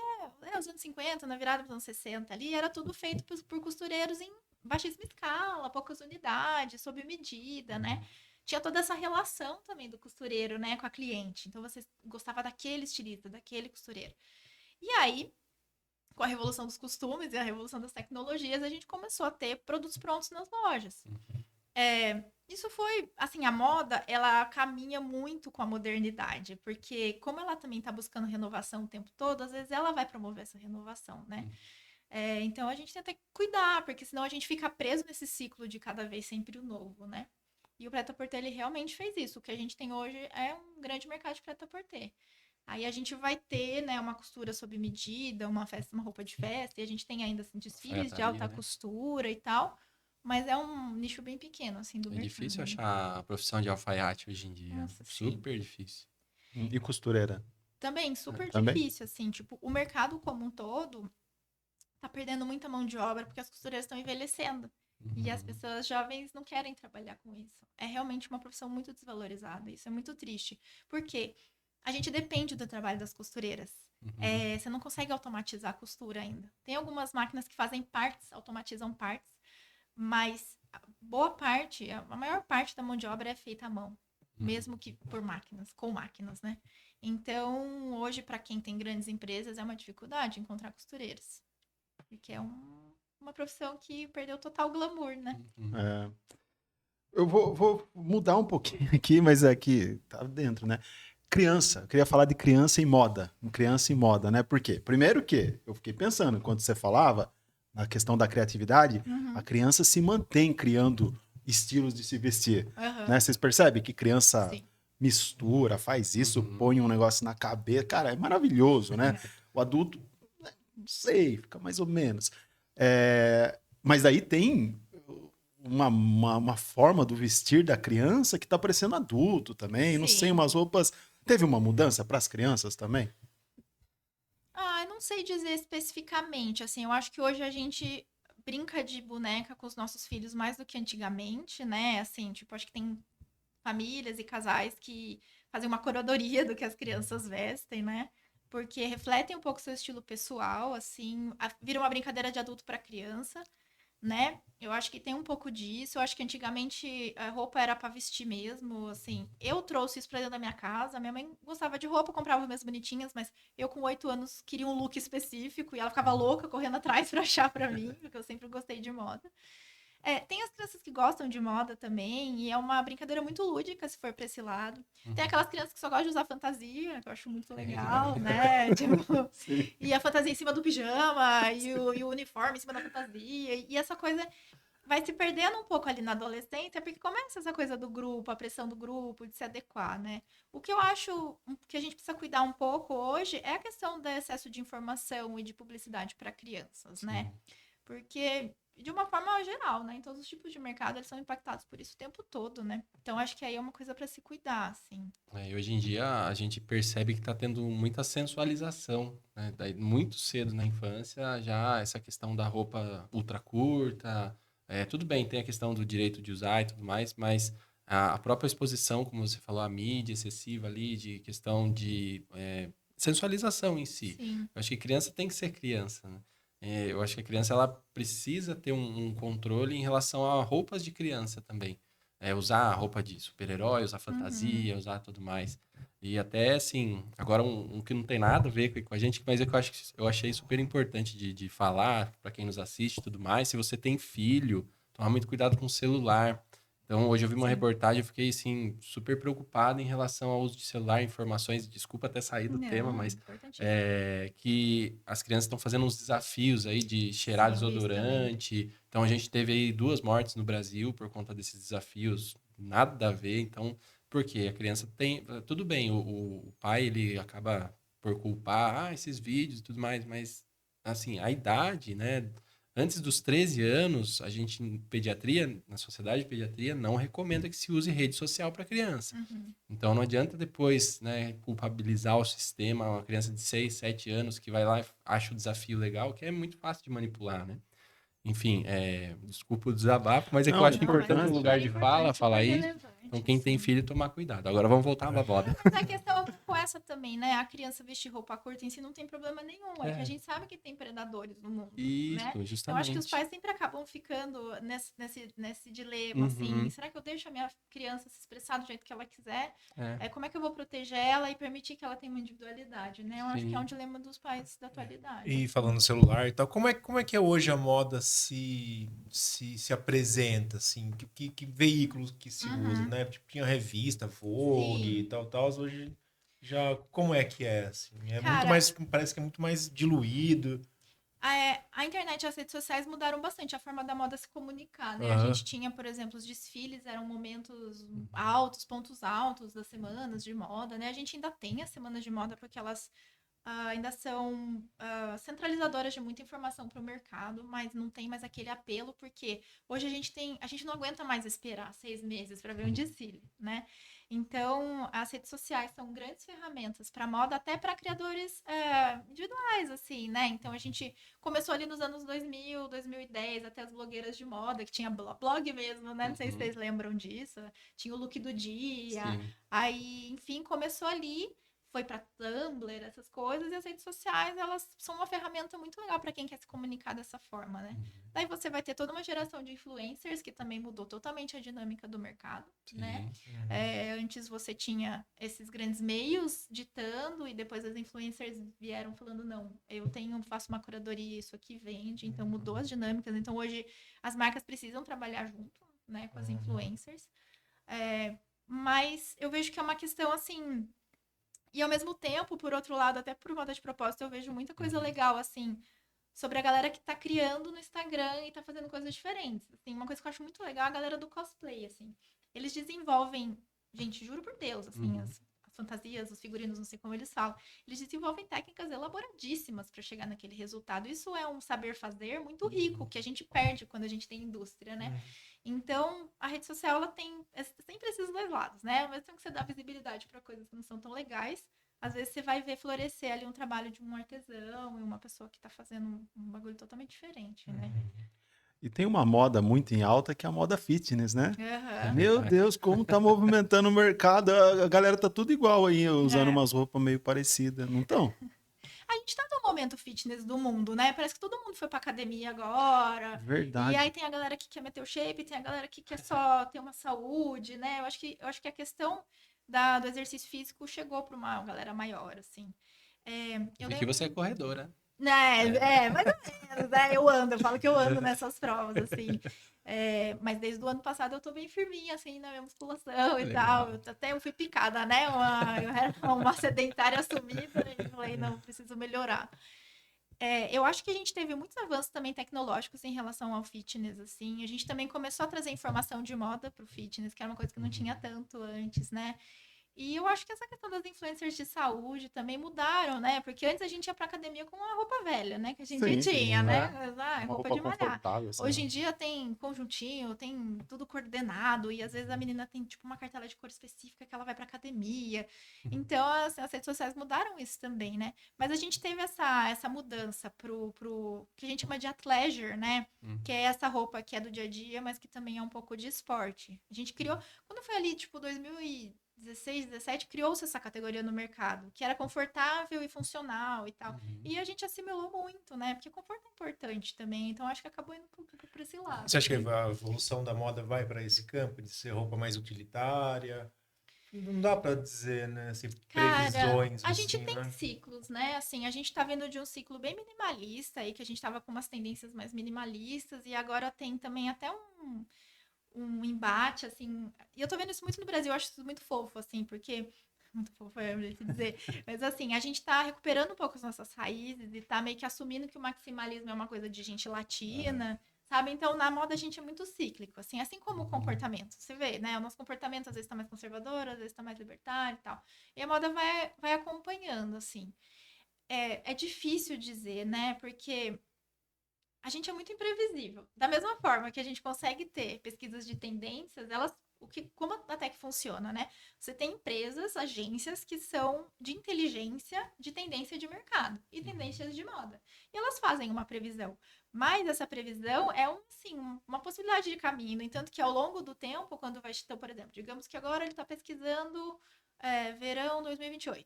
os anos 50, na virada dos anos 60 ali, era tudo feito por costureiros em baixíssima escala, poucas unidades, sob medida, né? Tinha toda essa relação também do costureiro, né, com a cliente. Então você gostava daquele estilista, daquele costureiro. E aí com a revolução dos costumes e a revolução das tecnologias, a gente começou a ter produtos prontos nas lojas. Isso foi, assim, a moda, ela caminha muito com a modernidade, porque como ela também está buscando renovação o tempo todo, às vezes ela vai promover essa renovação, né? Então a gente tenta cuidar, porque senão a gente fica preso nesse ciclo de cada vez sempre o novo, né? E o prêt-à-porter, ele realmente fez isso. O que a gente tem hoje é um grande mercado de prêt-à-porter. Aí a gente vai ter, né, uma costura sob medida, uma roupa de festa, e a gente tem ainda assim, desfiles de alta costura e tal, mas é um nicho bem pequeno, assim, do mercado. É difícil achar a profissão de alfaiate hoje em dia. Nossa, super difícil. E costureira? Também, super Também? difícil, assim, tipo, o mercado como um todo tá perdendo muita mão de obra porque as costureiras estão envelhecendo. E as pessoas jovens não querem trabalhar com isso. É realmente uma profissão muito desvalorizada. Isso é muito triste. Por quê? A gente depende do trabalho das costureiras. Você não consegue automatizar a costura ainda. Tem algumas máquinas que fazem partes, automatizam partes, mas boa parte, a maior parte da mão de obra é feita à mão. Mesmo que por máquinas, com máquinas, né? Então, hoje, para quem tem grandes empresas, é uma dificuldade encontrar costureiras. Porque é uma profissão que perdeu total glamour, né? Eu vou mudar um pouquinho aqui, mas aqui tá dentro, né? Criança, eu queria falar de criança e moda. Criança e moda, né? Por quê? Primeiro que eu fiquei pensando, enquanto você falava, na questão da criatividade, a criança se mantém criando estilos de se vestir. Né? Vocês percebem que criança mistura, faz isso, põe um negócio na cabeça. Cara, é maravilhoso, né? O adulto, não sei, fica mais ou menos. Mas aí tem uma forma do vestir da criança que tá parecendo adulto também. Não sei, umas roupas... Teve uma mudança para as crianças também? Eu não sei dizer especificamente, assim, eu acho que hoje a gente brinca de boneca com os nossos filhos mais do que antigamente, né? Assim, tipo, acho que tem famílias e casais que fazem uma curadoria do que as crianças vestem, né? Porque refletem um pouco o seu estilo pessoal, assim, vira uma brincadeira de adulto para criança, né? Eu acho que tem um pouco disso. Eu acho que antigamente a roupa era para vestir mesmo, assim. Eu trouxe isso para dentro da minha casa. Minha mãe gostava de roupa, comprava minhas bonitinhas, mas eu com 8 anos queria um look específico e ela ficava louca correndo atrás para achar para mim, porque eu sempre gostei de moda. Tem as crianças que gostam de moda também, e é uma brincadeira muito lúdica, se for pra esse lado. Tem aquelas crianças que só gostam de usar fantasia, que eu acho muito legal, né? Tipo, e a fantasia em cima do pijama, e o uniforme em cima da fantasia, e essa coisa vai se perdendo um pouco ali na adolescência, porque começa essa coisa do grupo, a pressão do grupo, de se adequar, né? O que eu acho que a gente precisa cuidar um pouco hoje é a questão do excesso de informação e de publicidade para crianças, né? Porque, de uma forma geral, né? Em todos os tipos de mercado, eles são impactados por isso o tempo todo, né? Então, acho que aí é uma coisa para se cuidar, assim. E hoje em dia, a gente percebe que está tendo muita sensualização, né? Daí, muito cedo na infância, já essa questão da roupa ultra curta. Tudo bem, tem a questão do direito de usar e tudo mais, mas a própria exposição, como você falou, a mídia excessiva ali, de questão de sensualização em si. Sim. Eu acho que criança tem que ser criança, né? Eu acho que a criança ela precisa ter um controle em relação a roupas de criança também. Usar roupa de super-herói, usar fantasia, usar tudo mais. E até, assim, agora um que não tem nada a ver com a gente, mas eu achei super importante de falar para quem nos assiste e tudo mais. Se você tem filho, tomar muito cuidado com o celular. Então, hoje eu vi uma reportagem e fiquei, assim, super preocupado em relação ao uso de celular, informações. Desculpa até sair do tema, mas que as crianças estão fazendo uns desafios aí de cheirar desodorante. Então, a gente teve aí 2 mortes no Brasil por conta desses desafios. Nada a ver. Então, por quê? A criança tem... Tudo bem, o pai, ele acaba por culpar esses vídeos e tudo mais, mas, assim, a idade, né... Antes dos 13 anos, a gente, em pediatria, na sociedade de pediatria, não recomenda que se use rede social para criança. Então, não adianta depois, né, culpabilizar o sistema, uma criança de 6, 7 anos que vai lá e acha o desafio legal, que é muito fácil de manipular, né? Enfim, desculpa o desabafo, mas é que eu acho importante no lugar de fala, falar isso. Então, quem tem filho, tomar cuidado. Agora, vamos voltar à babada. Mas a questão com essa também, né? A criança vestir roupa curta em si não tem problema nenhum. É que a gente sabe que tem predadores no mundo, Isso, né? justamente. Eu acho que os pais sempre acabam ficando nesse dilema, assim. Será que eu deixo a minha criança se expressar do jeito que ela quiser? Como é que eu vou proteger ela e permitir que ela tenha uma individualidade, né? Eu acho que é um dilema dos pais da atualidade. E falando no celular e tal, como é que é hoje a moda se apresenta, assim? Que veículos que se usa, né? Tipo, tinha revista, Vogue e tal. Hoje já, como é que é, assim? É muito mais, parece que é muito mais diluído. A internet e as redes sociais mudaram bastante a forma da moda se comunicar, né? A gente tinha, por exemplo, os desfiles, eram momentos altos, pontos altos das semanas de moda, né? A gente ainda tem as semanas de moda porque elas ainda são centralizadoras de muita informação para o mercado, mas não tem mais aquele apelo, porque hoje a gente não aguenta mais esperar 6 meses para ver um desfile, né? Então, as redes sociais são grandes ferramentas para moda, até para criadores individuais, assim, né? Então, a gente começou ali nos anos 2000, 2010, até as blogueiras de moda, que tinha blog mesmo, né? Não sei se vocês lembram disso. Tinha o look do dia. Sim. Aí, enfim, começou ali, foi para Tumblr, essas coisas, e as redes sociais, elas são uma ferramenta muito legal para quem quer se comunicar dessa forma, né? Daí você vai ter toda uma geração de influencers, que também mudou totalmente a dinâmica do mercado, né? Antes você tinha esses grandes meios ditando, e depois as influencers vieram falando, não, faço uma curadoria, isso aqui vende, então mudou as dinâmicas. Então hoje as marcas precisam trabalhar junto, né, com as influencers. Mas eu vejo que é uma questão, assim... E ao mesmo tempo, por outro lado, até por moda de propósito, eu vejo muita coisa legal, assim, sobre a galera que tá criando no Instagram e tá fazendo coisas diferentes. Assim, uma coisa que eu acho muito legal é a galera do cosplay, assim. Eles desenvolvem, gente, juro por Deus, assim, as fantasias, os figurinos, não sei como eles falam. Eles desenvolvem técnicas elaboradíssimas para chegar naquele resultado. Isso é um saber fazer muito rico, que a gente perde quando a gente tem indústria, né? Então, a rede social, ela tem sempre esses dois lados, né? Ao mesmo tempo que você dá visibilidade para coisas que não são tão legais, às vezes você vai ver florescer ali um trabalho de um artesão e uma pessoa que tá fazendo um bagulho totalmente diferente, né? E tem uma moda muito em alta que é a moda fitness, né? Uhum. Meu Deus, como tá movimentando o mercado. A galera tá tudo igual aí, usando umas roupas meio parecidas, não estão? A gente tá no momento fitness do mundo, né? Parece que todo mundo foi pra academia agora. Verdade. E aí tem a galera que quer meter o shape, tem a galera que quer só ter uma saúde, né? Eu acho que a questão do exercício físico chegou pra uma galera maior, assim. Eu que você é corredora. Mais ou menos, né? Eu falo que eu ando nessas provas, assim. Mas desde o ano passado eu tô bem firminha, assim, na minha musculação e tal. Até eu fui picada, né? Eu era uma sedentária assumida e falei, não, preciso melhorar. Eu acho que a gente teve muitos avanços também tecnológicos em relação ao fitness, assim. A gente também começou a trazer informação de moda pro fitness, que era uma coisa que não tinha tanto antes, né? E eu acho que essa questão das influencers de saúde também mudaram, né? Porque antes a gente ia pra academia com uma roupa velha, né? Que a gente tinha, né? Roupa de malhar. Assim, Hoje em dia tem conjuntinho, tem tudo coordenado. E às vezes a menina tem, tipo, uma cartela de cor específica que ela vai pra academia. Então, assim, as redes sociais mudaram isso também, né? Mas a gente teve essa mudança pro que a gente chama de athleisure, né? Que é essa roupa que é do dia a dia, mas que também é um pouco de esporte. A gente criou... Quando foi ali, tipo, 2016, 17, criou-se essa categoria no mercado, que era confortável e funcional e tal. E a gente assimilou muito, né? Porque conforto é importante também, então acho que acabou indo por esse lado. Você acha que a evolução da moda vai para esse campo, de ser roupa mais utilitária? Não dá para dizer, né? Assim, previsões. A gente assim, tem né? ciclos, né? Assim, a gente tá vindo de um ciclo bem minimalista aí, que a gente tava com umas tendências mais minimalistas, e agora tem também até um embate, assim. E eu tô vendo isso muito no Brasil, eu acho isso muito fofo, assim, porque. Muito fofo é o jeito de dizer. Mas, assim, a gente tá recuperando um pouco as nossas raízes e tá meio que assumindo que o maximalismo é uma coisa de gente latina, sabe? Então, na moda a gente é muito cíclico, assim como o comportamento. Você vê, né? O nosso comportamento às vezes tá mais conservador, às vezes tá mais libertário e tal. E a moda vai acompanhando, assim. É difícil dizer, né? Porque a gente é muito imprevisível. Da mesma forma que a gente consegue ter pesquisas de tendências, como até que funciona, né? Você tem empresas, agências que são de inteligência de tendência de mercado e tendências de moda. E elas fazem uma previsão. Mas essa previsão é uma possibilidade de caminho. No entanto, que ao longo do tempo, quando vai... Então, por exemplo, digamos que agora ele está pesquisando verão 2028.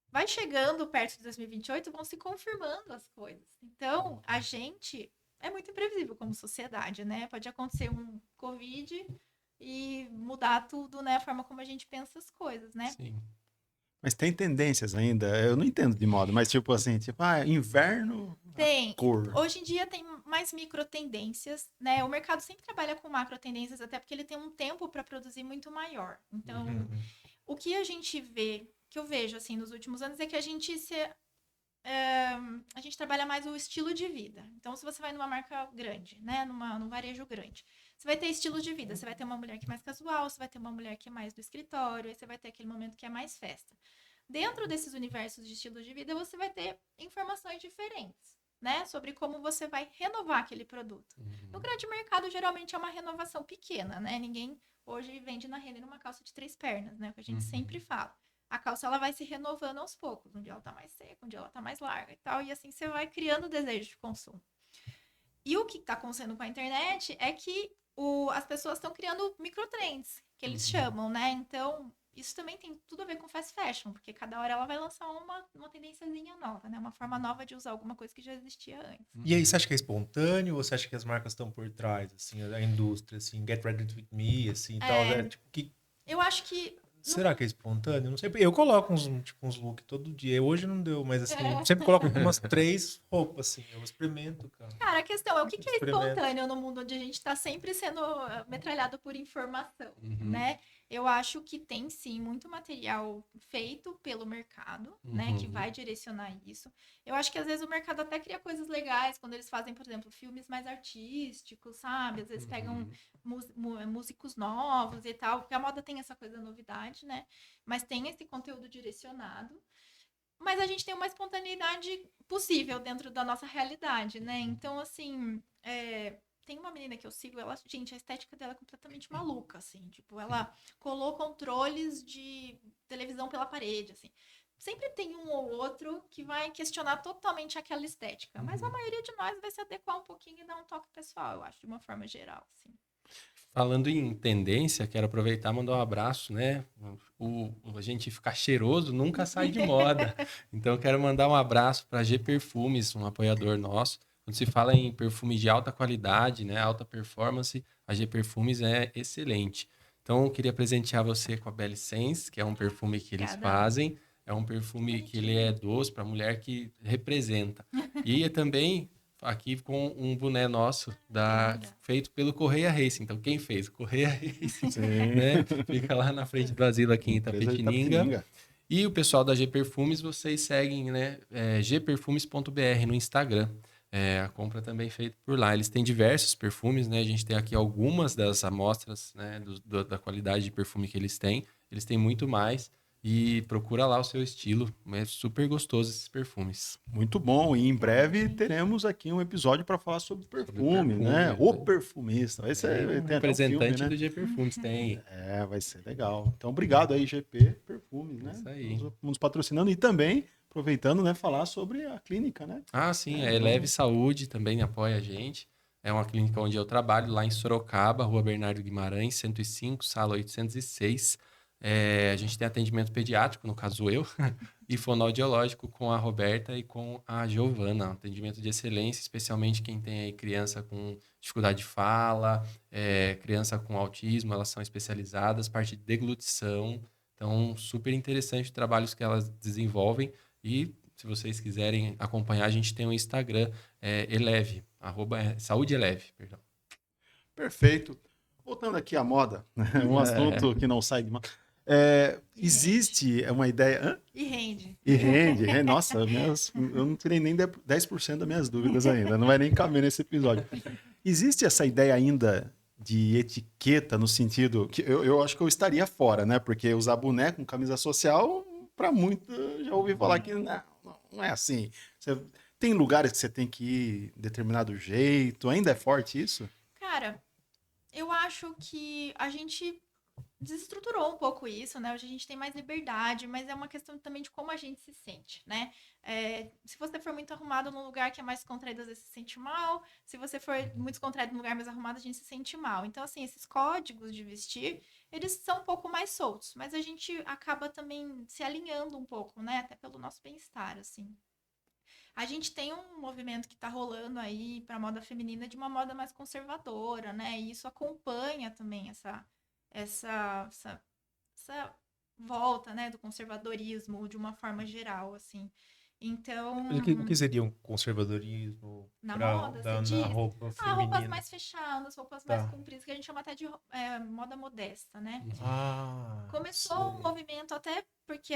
Vai chegando perto de 2028, vão se confirmando as coisas. Então, a gente é muito imprevisível como sociedade, né? Pode acontecer um Covid e mudar tudo, né? A forma como a gente pensa as coisas, né? Sim. Mas tem tendências ainda. Eu não entendo de moda, mas tipo assim, tipo, inverno, Tem. cor. Hoje em dia tem mais micro tendências, né? O mercado sempre trabalha com macro tendências, até porque ele tem um tempo para produzir muito maior. Então, o que a gente vê, que eu vejo assim nos últimos anos, é que a gente trabalha mais o estilo de vida. Então, se você vai numa marca grande, né, num varejo grande, você vai ter estilo de vida. Você vai ter uma mulher que é mais casual, você vai ter uma mulher que é mais do escritório, aí você vai ter aquele momento que é mais festa. Dentro desses universos de estilo de vida, você vai ter informações diferentes, né, sobre como você vai renovar aquele produto. No grande mercado, geralmente é uma renovação pequena, né? Ninguém hoje vende na Renner uma calça de 3 pernas, né? O que a gente sempre fala. A calça ela vai se renovando aos poucos. Um dia ela tá mais seca, um dia ela tá mais larga e tal. E assim você vai criando desejo de consumo. E o que tá acontecendo com a internet é que as pessoas estão criando microtrends, que eles chamam, né? Então, isso também tem tudo a ver com fast fashion, porque cada hora ela vai lançar uma tendênciazinha nova, né? Uma forma nova de usar alguma coisa que já existia antes. E aí, você acha que é espontâneo ou você acha que as marcas estão por trás, assim, a indústria, assim, get ready with me, assim, e tal, né? Tipo, Eu acho que será que é espontâneo? Não sei. Eu coloco uns looks todo dia. Hoje não deu, mas assim, sempre coloco umas 3 roupas, assim. Eu experimento, cara. Cara, a questão é o que é Experimento. espontâneo no mundo onde a gente está sempre sendo metralhado por informação, né? Eu acho que tem sim muito material feito pelo mercado, né? Que vai direcionar isso. Eu acho que às vezes o mercado até cria coisas legais quando eles fazem, por exemplo, filmes mais artísticos, sabe? Às vezes pegam músicos novos e tal, porque a moda tem essa coisa da novidade, né? Mas tem esse conteúdo direcionado. Mas a gente tem uma espontaneidade possível dentro da nossa realidade, né? Então, assim, tem uma menina que eu sigo, ela, gente, a estética dela é completamente maluca, assim. Tipo, ela colou controles de televisão pela parede, assim. Sempre tem um ou outro que vai questionar totalmente aquela estética. Mas a maioria de nós vai se adequar um pouquinho e dar um toque pessoal, eu acho, de uma forma geral, assim. Falando em tendência, quero aproveitar e mandar um abraço, né? A gente ficar cheiroso nunca sai de moda. Então, eu quero mandar um abraço para a G Perfumes, um apoiador nosso. Quando se fala em perfume de alta qualidade, né, alta performance, a G Perfumes é excelente. Então, eu queria presentear você com a Belly Sense, que é um perfume que eles Obrigada. fazem. É um perfume que ele é doce para a mulher que representa. E é também aqui com um boné nosso feito pelo Correia Racing. Então, quem fez? O Correia Racing, né? Fica lá na frente do asilo aqui em Itapetininga. E o pessoal da G Perfumes, vocês seguem, né? gperfumes.br no Instagram. A compra também é feita por lá. Eles têm diversos perfumes, né? A gente tem aqui algumas das amostras, né? Da qualidade de perfume que eles têm. Eles têm muito mais. E procura lá o seu estilo. É super gostoso esses perfumes. Muito bom. E em breve teremos aqui um episódio para falar sobre perfume, né? O perfumista. Vai ser tem representante até um filme, né? do G Perfumes tem. Vai ser legal. Então, obrigado aí, GP Perfumes, né? Isso aí. Nos patrocinando e também aproveitando, né, falar sobre a clínica, né? Ah, sim. A Eleve Saúde também apoia a gente. É uma clínica onde eu trabalho, lá em Sorocaba, Rua Bernardo Guimarães, 105, sala 806. A gente tem atendimento pediátrico, no caso eu, e fonoaudiológico com a Roberta e com a Giovana. Atendimento de excelência, especialmente quem tem aí criança com dificuldade de fala, criança com autismo, elas são especializadas, parte de deglutição. Então, super interessante os trabalhos que elas desenvolvem. E se vocês quiserem acompanhar, a gente tem um Instagram, Eleve, Saúde Eleve, perdão. Perfeito. Voltando aqui à moda, um assunto que não sai de moda. Existe uma ideia... Hã? E rende. E rende. Nossa, eu não tirei nem 10% das minhas dúvidas ainda. Não vai nem caber nesse episódio. Existe essa ideia ainda de etiqueta no sentido... que eu acho que eu estaria fora, né? Porque usar boné com camisa social, para muito, já ouvi falar que não é assim. Tem lugares que você tem que ir de determinado jeito. Ainda é forte isso? Cara, eu acho que a gente desestruturou um pouco isso, né? Hoje a gente tem mais liberdade, mas é uma questão também de como a gente se sente, né? Se você for muito arrumado num lugar que é mais contraído, às vezes se sente mal. Se você for muito contraído num lugar mais arrumado, a gente se sente mal. Então, assim, esses códigos de vestir, eles são um pouco mais soltos, mas a gente acaba também se alinhando um pouco, né? Até pelo nosso bem-estar, assim. A gente tem um movimento que está rolando aí para a moda feminina de uma moda mais conservadora, né? E isso acompanha também essa volta, né, do conservadorismo de uma forma geral, assim. Então, Mas o que seria um conservadorismo na moda, você diz? na roupa Roupas feminina? mais fechadas, roupas Tá. mais compridas, que a gente chama até de moda modesta, né? Começou um Sei. movimento até porque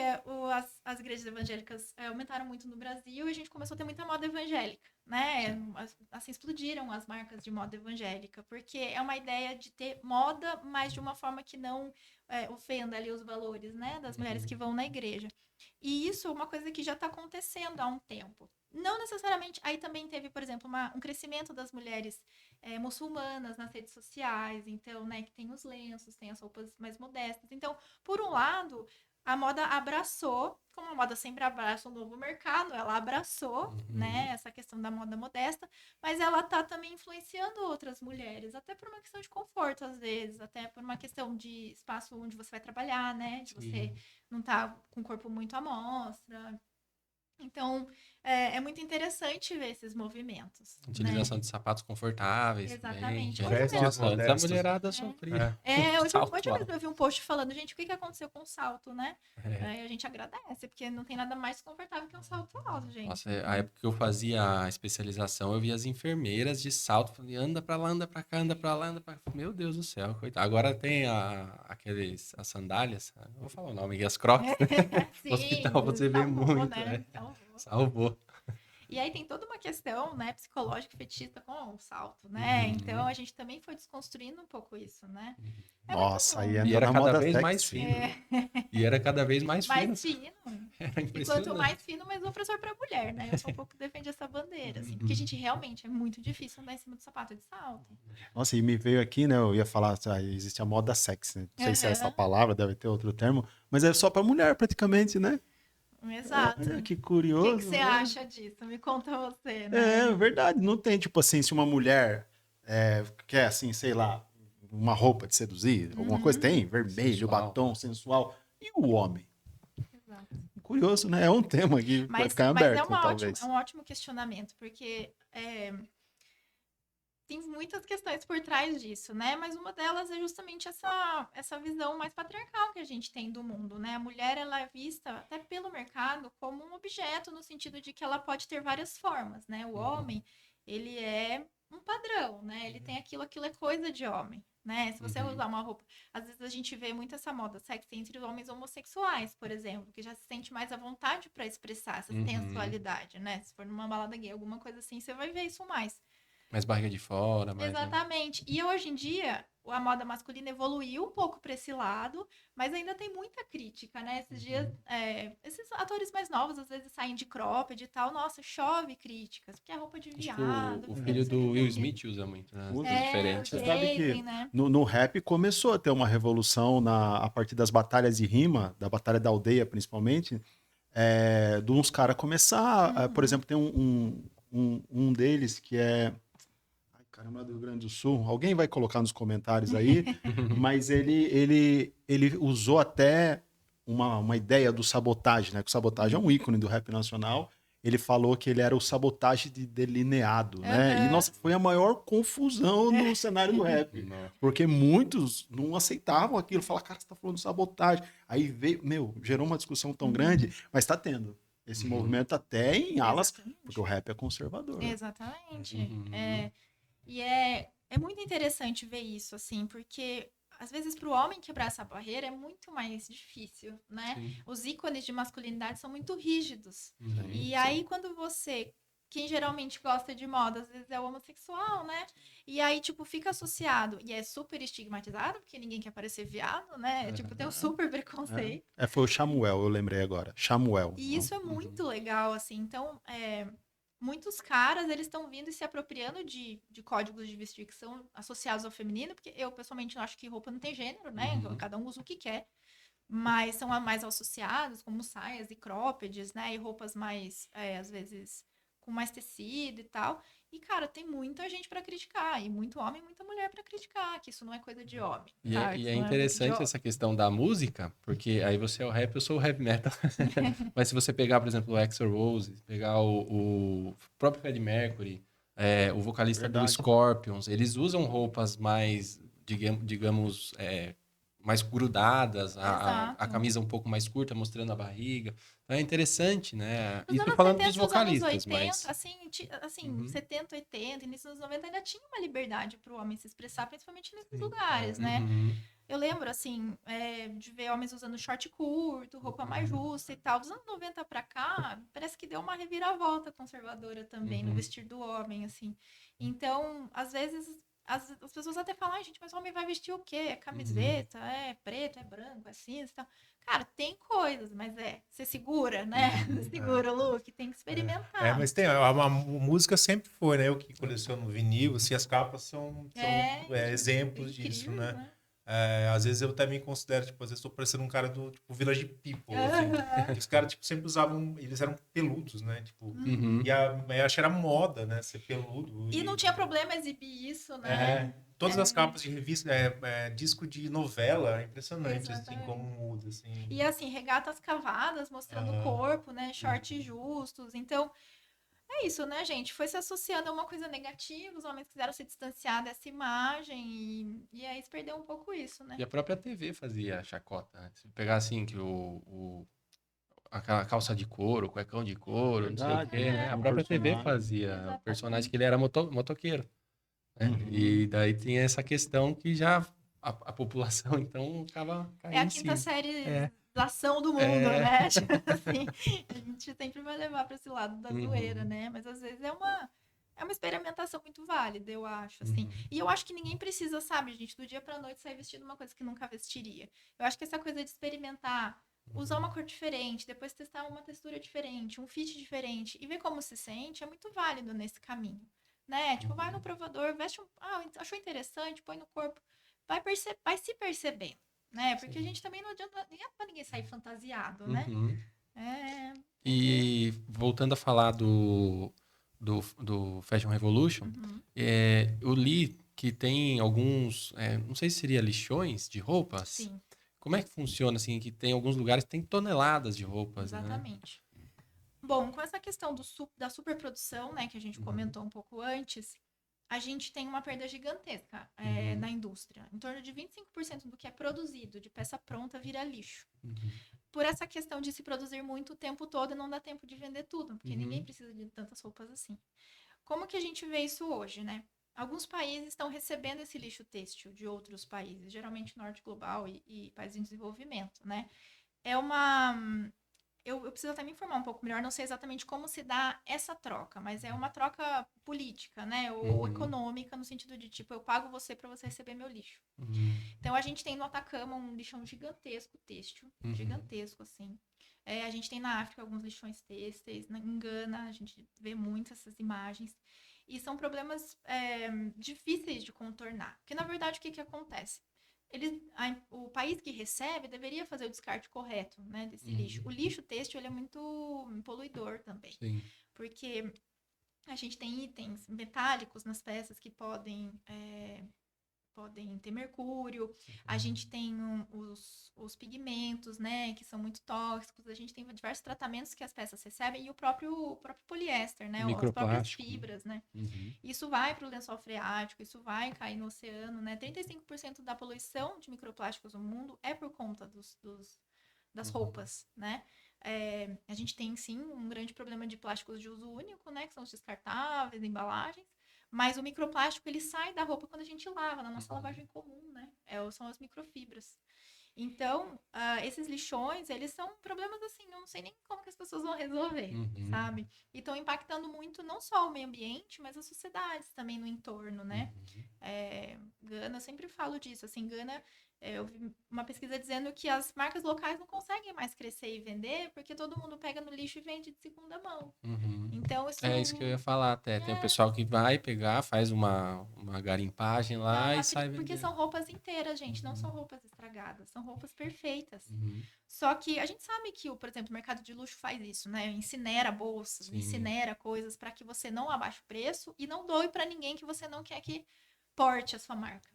as igrejas evangélicas aumentaram muito no Brasil e a gente começou a ter muita moda evangélica, né? Assim, explodiram as marcas de moda evangélica, porque é uma ideia de ter moda, mas de uma forma que não ofenda ali os valores, né? Das mulheres que vão na igreja. E isso é uma coisa que já está acontecendo há um tempo. Não necessariamente. Aí também teve, por exemplo, um crescimento das mulheres muçulmanas nas redes sociais, então, né, que tem os lenços, tem as roupas mais modestas. Então, por um lado, a moda abraçou, como a moda sempre abraça um novo mercado, ela abraçou, né, essa questão da moda modesta, mas ela tá também influenciando outras mulheres, até por uma questão de conforto, às vezes, até por uma questão de espaço onde você vai trabalhar, né, de você não tá com o corpo muito à mostra. Então, é muito interessante ver esses movimentos. Utilização de sapatos confortáveis também. Exatamente. Que Hoje Vestes nossa, antes a modestas. mulherada sofria. Hoje Salto mesmo alto. eu vi um post falando, gente, o que aconteceu com o salto, né? É. Aí a gente agradece, porque não tem nada mais confortável que um salto alto, gente. Nossa, a época que eu fazia a especialização, eu via as enfermeiras de salto, falando, anda pra lá, anda pra cá, anda pra lá, anda pra cá. Meu Deus do céu, coitado. Agora tem as sandálias, eu vou falar o nome aqui, as crocs, né? Sim, No hospital você vê salvou, muito, né? é. Salvou. Salvou. E aí tem toda uma questão, né, psicológica fetista com o salto, né? Então a gente também foi desconstruindo um pouco isso, né? É muito Nossa, bom. aí E entra era na cada moda vez sexy. mais fino. E era cada vez mais fino. Mais fino. Era E quanto impressionante. mais fino, mais opressor pra mulher, né? Eu sou um pouco que defende essa bandeira, assim. Porque a gente realmente é muito difícil andar em cima do sapato de salto. Nossa, e me veio aqui, né? Eu ia falar, existe a moda sexy, né? Não sei se é essa palavra, deve ter outro termo, mas é só pra mulher, praticamente, né? Exato. Que O curioso. que você né? acha disso? Me conta você, né? É verdade, não tem, tipo assim, se uma mulher quer, assim, sei lá, uma roupa de seduzir, alguma coisa, tem, vermelho, Sensual. batom, sensual. E o homem? Exato. Curioso, né? É um tema que vai ficar Mas aberto, é talvez. um ótimo questionamento, porque tem muitas questões por trás disso, né? Mas uma delas é justamente essa visão mais patriarcal que a gente tem do mundo, né? A mulher, ela é vista até pelo mercado como um objeto, no sentido de que ela pode ter várias formas, né? O homem, ele é um padrão, né? Ele tem aquilo é coisa de homem, né? Se você usar uma roupa... Às vezes a gente vê muito essa moda sexy entre os homens homossexuais, por exemplo, que já se sente mais à vontade para expressar essa sensualidade, né? Se for numa balada gay, alguma coisa assim, você vai ver isso mais. Mais barriga de fora, mais... Exatamente. E hoje em dia, a moda masculina evoluiu um pouco para esse lado, mas ainda tem muita crítica, né? Esses dias, esses atores mais novos às vezes saem de cropped e tal, nossa, chove críticas, porque é roupa de Acho que viado. o filho do Will Smith usa muito, né? Usa. Diferente. Você sabe que Jaden, né? no rap começou a ter uma revolução a partir das batalhas de rima, da Batalha da Aldeia, principalmente, de uns caras começar, por exemplo, tem um deles que é... Caramba, do Rio Grande do Sul. Alguém vai colocar nos comentários aí, mas ele usou até uma ideia do Sabotagem, né? Que o Sabotagem é um ícone do rap nacional. Ele falou que ele era o Sabotagem delineado, né? E, nossa, foi a maior confusão no cenário do rap. Porque muitos não aceitavam aquilo. Falaram, cara, você tá falando de Sabotagem. Aí veio, gerou uma discussão tão grande, mas tá tendo esse movimento até em alas, Exatamente. porque o rap é conservador. Exatamente. E é muito interessante ver isso, assim, porque às vezes para o homem quebrar essa barreira é muito mais difícil, né? Sim. Os ícones de masculinidade são muito rígidos. Uhum. E aí, quando quem geralmente gosta de moda, às vezes é o homossexual, né? E aí, tipo, fica associado. E é super estigmatizado, porque ninguém quer parecer viado, né? Tipo, tem um super preconceito. Foi o Samuel, eu lembrei agora. Samuel. E isso é muito legal, assim. Então, muitos caras, eles estão vindo e se apropriando de códigos de vestir que são associados ao feminino, porque eu, pessoalmente, não acho que roupa não tem gênero, né? Uhum. Cada um usa o que quer. Mas são mais associados, como saias e croppeds, né? E roupas mais, às vezes, com mais tecido e tal. E, cara, tem muita gente pra criticar. E muito homem e muita mulher pra criticar. Que isso não é coisa de homem. E tá? é, e Isso é não coisa de interessante homem. essa questão da música, porque aí você é o rap, eu sou o heavy metal. Mas se você pegar, por exemplo, o Axl Rose, pegar o próprio Freddie Mercury, o vocalista do Verdade. Scorpions, eles usam roupas mais, digamos, mais grudadas, a Exato. camisa um pouco mais curta, mostrando a barriga. Então é interessante, né? Nos Isso anos falando 70 dos e os anos vocalistas, 80, mas... assim, Uhum. 70, 80, início dos anos 90, ainda tinha uma liberdade pro homem se expressar, principalmente nesses lugares, né? Uhum. Eu lembro, assim, de ver homens usando short curto, roupa mais justa e tal. Dos anos 90 pra cá, parece que deu uma reviravolta conservadora também no Uhum. vestir do homem, assim. Então, às vezes, as pessoas até falam, ai, gente, mas o homem vai vestir o quê? É camiseta, é preto, é branco, é cinza e tal. Cara, tem coisas, mas você segura, né? Você segura o look, tem que experimentar. Mas tem, a música sempre foi, né? Eu que coleciono vinil, assim, as capas são exemplos disso, incrível, né? né? Às vezes eu também considero, tipo, às vezes tô parecendo um cara do, tipo, Village People, assim. Aham. E os caras, tipo, sempre usavam, eles eram peludos, né? Tipo, Uhum. eu acho que era moda, né? Ser peludo. E não tinha problema exibir isso, É, né? todas as capas de revista, disco de novela, é impressionante, assim, Exatamente. como muda, assim. E assim, regatas cavadas, mostrando o Ah, corpo, né? Shorts justos. Então, é isso, né, gente? Foi se associando a uma coisa negativa, os homens quiseram se distanciar dessa imagem e aí se perdeu um pouco isso, né? E a própria TV fazia chacota, né? Se pegar assim, que aquela calça de couro, cuecão de couro, não sei o Verdade. quê, né? A Um própria TV personagem. fazia o personagem Exatamente. que ele era motoqueiro, né? Uhum. E daí tinha essa questão que já a população, então, acaba É a caindo em quinta si. série É, da ação do mundo, é. né? Tipo assim, a gente sempre vai levar para esse lado da zoeira, Uhum, né? Mas às vezes é uma experimentação muito válida, eu acho, assim. uhum, E eu acho que ninguém precisa, sabe, gente, do dia pra noite sair vestindo uma coisa que nunca vestiria. Eu acho que essa coisa de experimentar, usar uma cor diferente, depois testar uma textura diferente, um fit diferente e ver como se sente, é muito válido nesse caminho, né? Tipo, vai no provador, veste achou interessante, põe no corpo, vai se percebendo, né? Porque a sim. gente também não adianta, nem é pra ninguém sair fantasiado, né? Uhum. É, tem que... E voltando a falar do Fashion Revolution, Uhum. eu li que tem alguns, não sei se seria lixões de roupas. Sim, Como é que funciona, assim, que tem alguns lugares que tem toneladas de roupas, né? exatamente. Bom, com essa questão da superprodução, né, que a gente Uhum, comentou um pouco antes, a gente tem uma perda gigantesca uhum, na indústria. Em torno de 25% do que é produzido de peça pronta vira lixo. uhum, Por essa questão de se produzir muito o tempo todo e não dá tempo de vender tudo, porque ninguém uhum, precisa de tantas roupas assim. Como que a gente vê isso hoje, né? Alguns países estão recebendo esse lixo têxtil de outros países, geralmente norte global e países em desenvolvimento, né? É uma eu preciso até me informar um pouco melhor, não sei exatamente como se dá essa troca, mas é uma troca política, né? Ou uhum, econômica, no sentido de tipo, eu pago você para você receber meu lixo. uhum, Então a gente tem no Atacama um lixão gigantesco têxtil, uhum, gigantesco assim. A gente tem na África alguns lixões têxteis, em Gana a gente vê muito essas imagens. E são problemas difíceis de contornar. Porque, na verdade, o que, que acontece? O país que recebe deveria fazer o descarte correto, né, desse lixo. uhum, O lixo têxtil ele é muito poluidor também, sim, porque a gente tem itens metálicos nas peças que podem ter mercúrio, a gente tem os pigmentos, né, que são muito tóxicos, a gente tem diversos tratamentos que as peças recebem e o próprio poliéster, né, as próprias microplástico, né? fibras, né. Uhum, Isso vai para o lençol freático, isso vai cair no oceano, né? 35% da poluição de microplásticos no mundo é por conta das uhum, roupas, né? A gente tem, sim, um grande problema de plásticos de uso único, né? Que são os descartáveis, embalagens. Mas o microplástico, ele sai da roupa quando a gente lava, na nossa uhum, lavagem comum, né? São as microfibras. Então, esses lixões, eles são problemas assim, eu não sei nem como que as pessoas vão resolver, uhum, sabe? E estão impactando muito não só o meio ambiente, mas as sociedades também no entorno, né? uhum, Gana, eu sempre falo disso, assim, Gana, eu vi uma pesquisa dizendo que as marcas locais não conseguem mais crescer e vender porque todo mundo pega no lixo e vende de segunda mão. uhum. Então, isso É isso que eu ia falar até. Tem o pessoal que vai pegar, faz uma garimpagem lá e sai porque vendendo. são roupas inteiras, gente, não são roupas estragadas, são roupas perfeitas. Uhum. Só que a gente sabe que, por exemplo, o mercado de luxo faz isso, né? Incinera bolsas, Sim. incinera coisas para que você não abaixe o preço e não doe para ninguém que você não quer que porte a sua marca.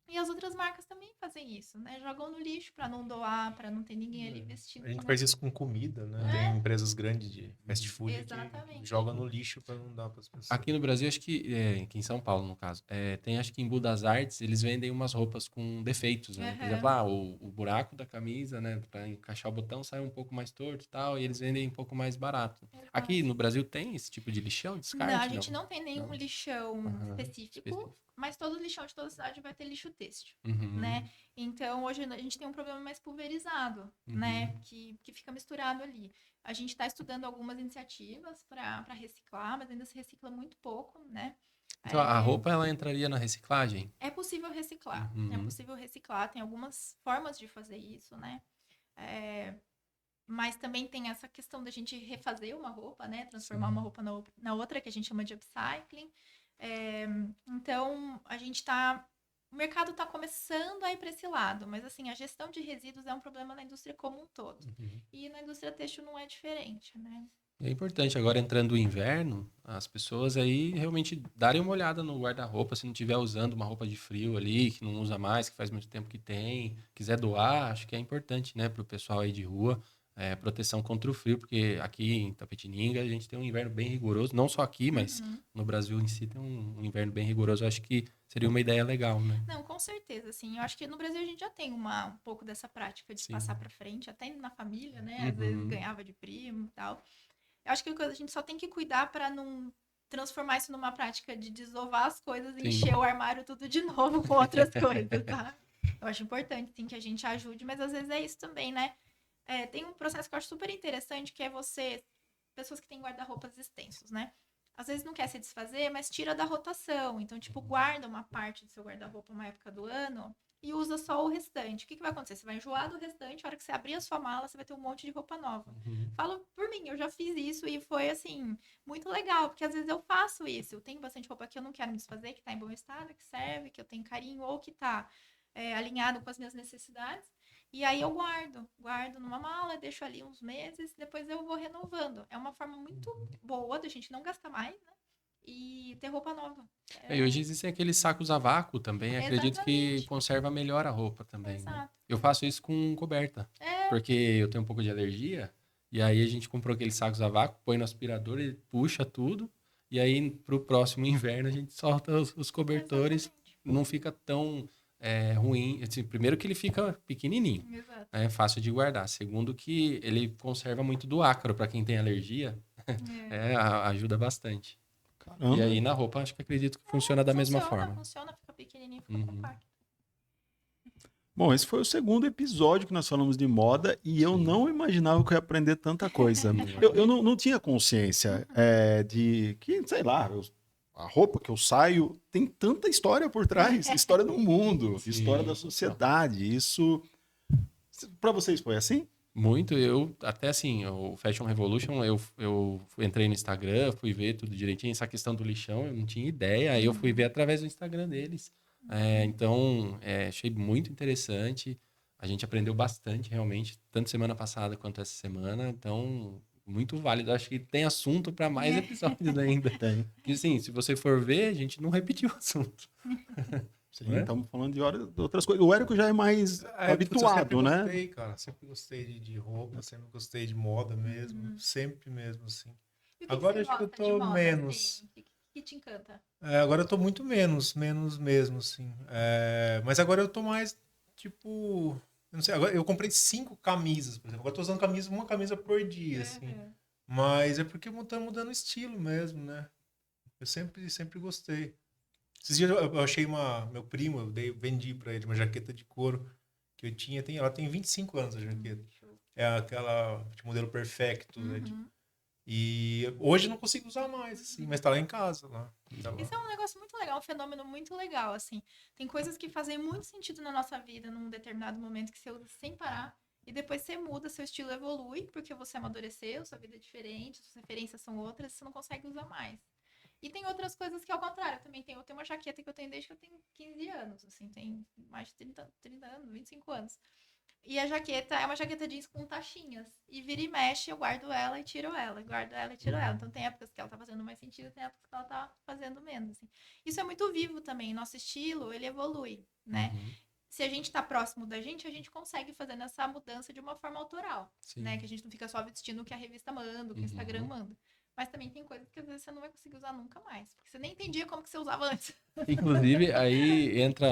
E as outras marcas também fazem isso, né? Jogam no lixo para não doar, para não ter ninguém ali vestindo. A gente né? faz isso com comida, né? Tem empresas grandes de fast food que Exatamente. jogam no lixo para não dar para as pessoas. Aqui no Brasil, acho que, aqui em São Paulo, no caso, tem acho que em Budas Artes, eles vendem umas roupas com defeitos, né? Por Uhum. exemplo, o buraco da camisa, né? Pra encaixar o botão sai um pouco mais torto e tal, e eles vendem um pouco mais barato. Exato. Aqui no Brasil tem esse tipo de lixão, descarte? Não, a gente não tem nenhum Não. lixão Aham, específico, mas todo lixão de toda cidade vai ter lixo têxtil, Uhum. né? Então, hoje a gente tem um problema mais pulverizado, né? Que fica misturado ali. A gente está estudando algumas iniciativas para reciclar, mas ainda se recicla muito pouco, né? Então, a roupa, ela entraria na reciclagem? É possível reciclar, Uhum. é possível reciclar, tem algumas formas de fazer isso, né? Mas também tem essa questão da gente refazer uma roupa, né? Transformar uma roupa na outra, que a gente chama de upcycling. Então, a gente tá... O mercado está começando a ir para esse lado, mas assim, a gestão de resíduos é um problema na indústria como um todo. Uhum. E na indústria têxtil não é diferente, né? É importante, agora entrando o inverno, as pessoas aí realmente darem uma olhada no guarda-roupa, se não estiver usando uma roupa de frio ali, que não usa mais, que faz muito tempo que tem, quiser doar, acho que é importante, né, para o pessoal aí de rua, proteção contra o frio, porque aqui em Tapetininga a gente tem um inverno bem rigoroso, não só aqui, mas no Brasil em si tem um inverno bem rigoroso, eu acho que seria uma ideia legal, né? Não, com certeza, assim. Eu acho que no Brasil a gente já tem um pouco dessa prática de Sim. passar para frente, até na família, né? Às vezes ganhava de primo e tal. Eu acho que a gente só tem que cuidar para não transformar isso numa prática de desovar as coisas e Sim. encher o armário tudo de novo com outras coisas, tá? Eu acho importante, sim, que a gente ajude, mas às vezes é isso também, né? Tem um processo que eu acho super interessante, que é pessoas que têm guarda-roupas extensos, né? Às vezes não quer se desfazer, mas tira da rotação. Então, tipo, guarda uma parte do seu guarda-roupa uma época do ano e usa só o restante. O que vai acontecer? Você vai enjoar do restante, a hora que você abrir a sua mala, você vai ter um monte de roupa nova. Falo por mim, eu já fiz isso e foi, assim, muito legal, porque às vezes eu faço isso. Eu tenho bastante roupa que eu não quero me desfazer, que tá em bom estado, que serve, que eu tenho carinho, ou que tá alinhado com as minhas necessidades. E aí eu guardo numa mala, deixo ali uns meses, depois eu vou renovando. É uma forma muito boa da gente não gastar mais, né? E ter roupa nova. E hoje existem aqueles sacos a vácuo também, acredito que Exatamente. conserva melhor a roupa também, né? Exato. Eu faço isso com coberta, porque eu tenho um pouco de alergia, e aí a gente comprou aqueles sacos a vácuo, põe no aspirador, ele puxa tudo, e aí pro próximo inverno a gente solta os cobertores, Exatamente. não fica tão ruim. Assim, primeiro que ele fica pequenininho, Exato. é fácil de guardar. Segundo que ele conserva muito do ácaro, para quem tem alergia, ajuda bastante. Caramba. E aí na roupa acho que acredito que funciona da mesma forma. Funciona, fica pequenininho, fica compacto. Bom, esse foi o segundo episódio que nós falamos de moda e eu não imaginava que eu ia aprender tanta coisa. Eu não tinha consciência de que, sei lá, a roupa que eu saio tem tanta história por trás, história do mundo, Sim. história da sociedade. Isso, para vocês foi assim? Muito, eu até assim, o Fashion Revolution, eu entrei no Instagram, fui ver tudo direitinho, essa questão do lixão, eu não tinha ideia, aí eu fui ver através do Instagram deles. Então, achei muito interessante, a gente aprendeu bastante realmente, tanto semana passada quanto essa semana, então, muito válido, acho que tem assunto para mais episódios ainda. Tem. Porque assim, se você for ver, a gente não repetiu o assunto. Sim, estamos falando de outras coisas. O Érico já é mais habituado, eu sempre né? gostei, cara. Sempre gostei de roupa, sempre gostei de moda mesmo. Sempre mesmo, assim. E o que Agora você acho que eu gosta de tô moda, menos. assim? O que te encanta? Agora eu tô muito menos mesmo, assim. Mas agora eu tô mais, tipo... Eu não sei, agora eu comprei 5 camisas, por exemplo. Agora eu tô usando uma camisa por dia, assim. Mas é porque tá mudando o estilo mesmo, né? Eu sempre gostei. Esses dias eu achei meu primo, vendi pra ele uma jaqueta de couro que eu tinha. Ela tem 25 anos, a jaqueta. É aquela de modelo perfecto, né? E hoje eu não consigo usar mais, assim, mas tá lá em casa. Tá lá. Isso é um negócio muito legal, um fenômeno muito legal, assim. Tem coisas que fazem muito sentido na nossa vida num determinado momento que você usa sem parar. e depois você muda, seu estilo evolui, porque você amadureceu, sua vida é diferente, suas referências são outras, você não consegue usar mais. E tem outras coisas que, ao contrário, também tem. Eu tenho uma jaqueta que eu tenho desde que eu tenho 15 anos, assim, tem mais de 30 anos, 25 anos. E a jaqueta é uma jaqueta jeans com tachinhas. E vira e mexe, eu guardo ela e tiro ela. Guardo ela e tiro ela. Então tem épocas que ela tá fazendo mais sentido, tem épocas que ela tá fazendo menos. Assim. Isso é muito vivo também. Nosso estilo, ele evolui, né? Se a gente tá próximo da gente, a gente consegue fazer essa mudança de uma forma autoral, Sim. né? Que a gente não fica só vestindo o que a revista manda, o que o Instagram manda. Mas também tem coisas que às vezes você não vai conseguir usar nunca mais. Porque você nem entendia como que você usava antes. Inclusive, aí entra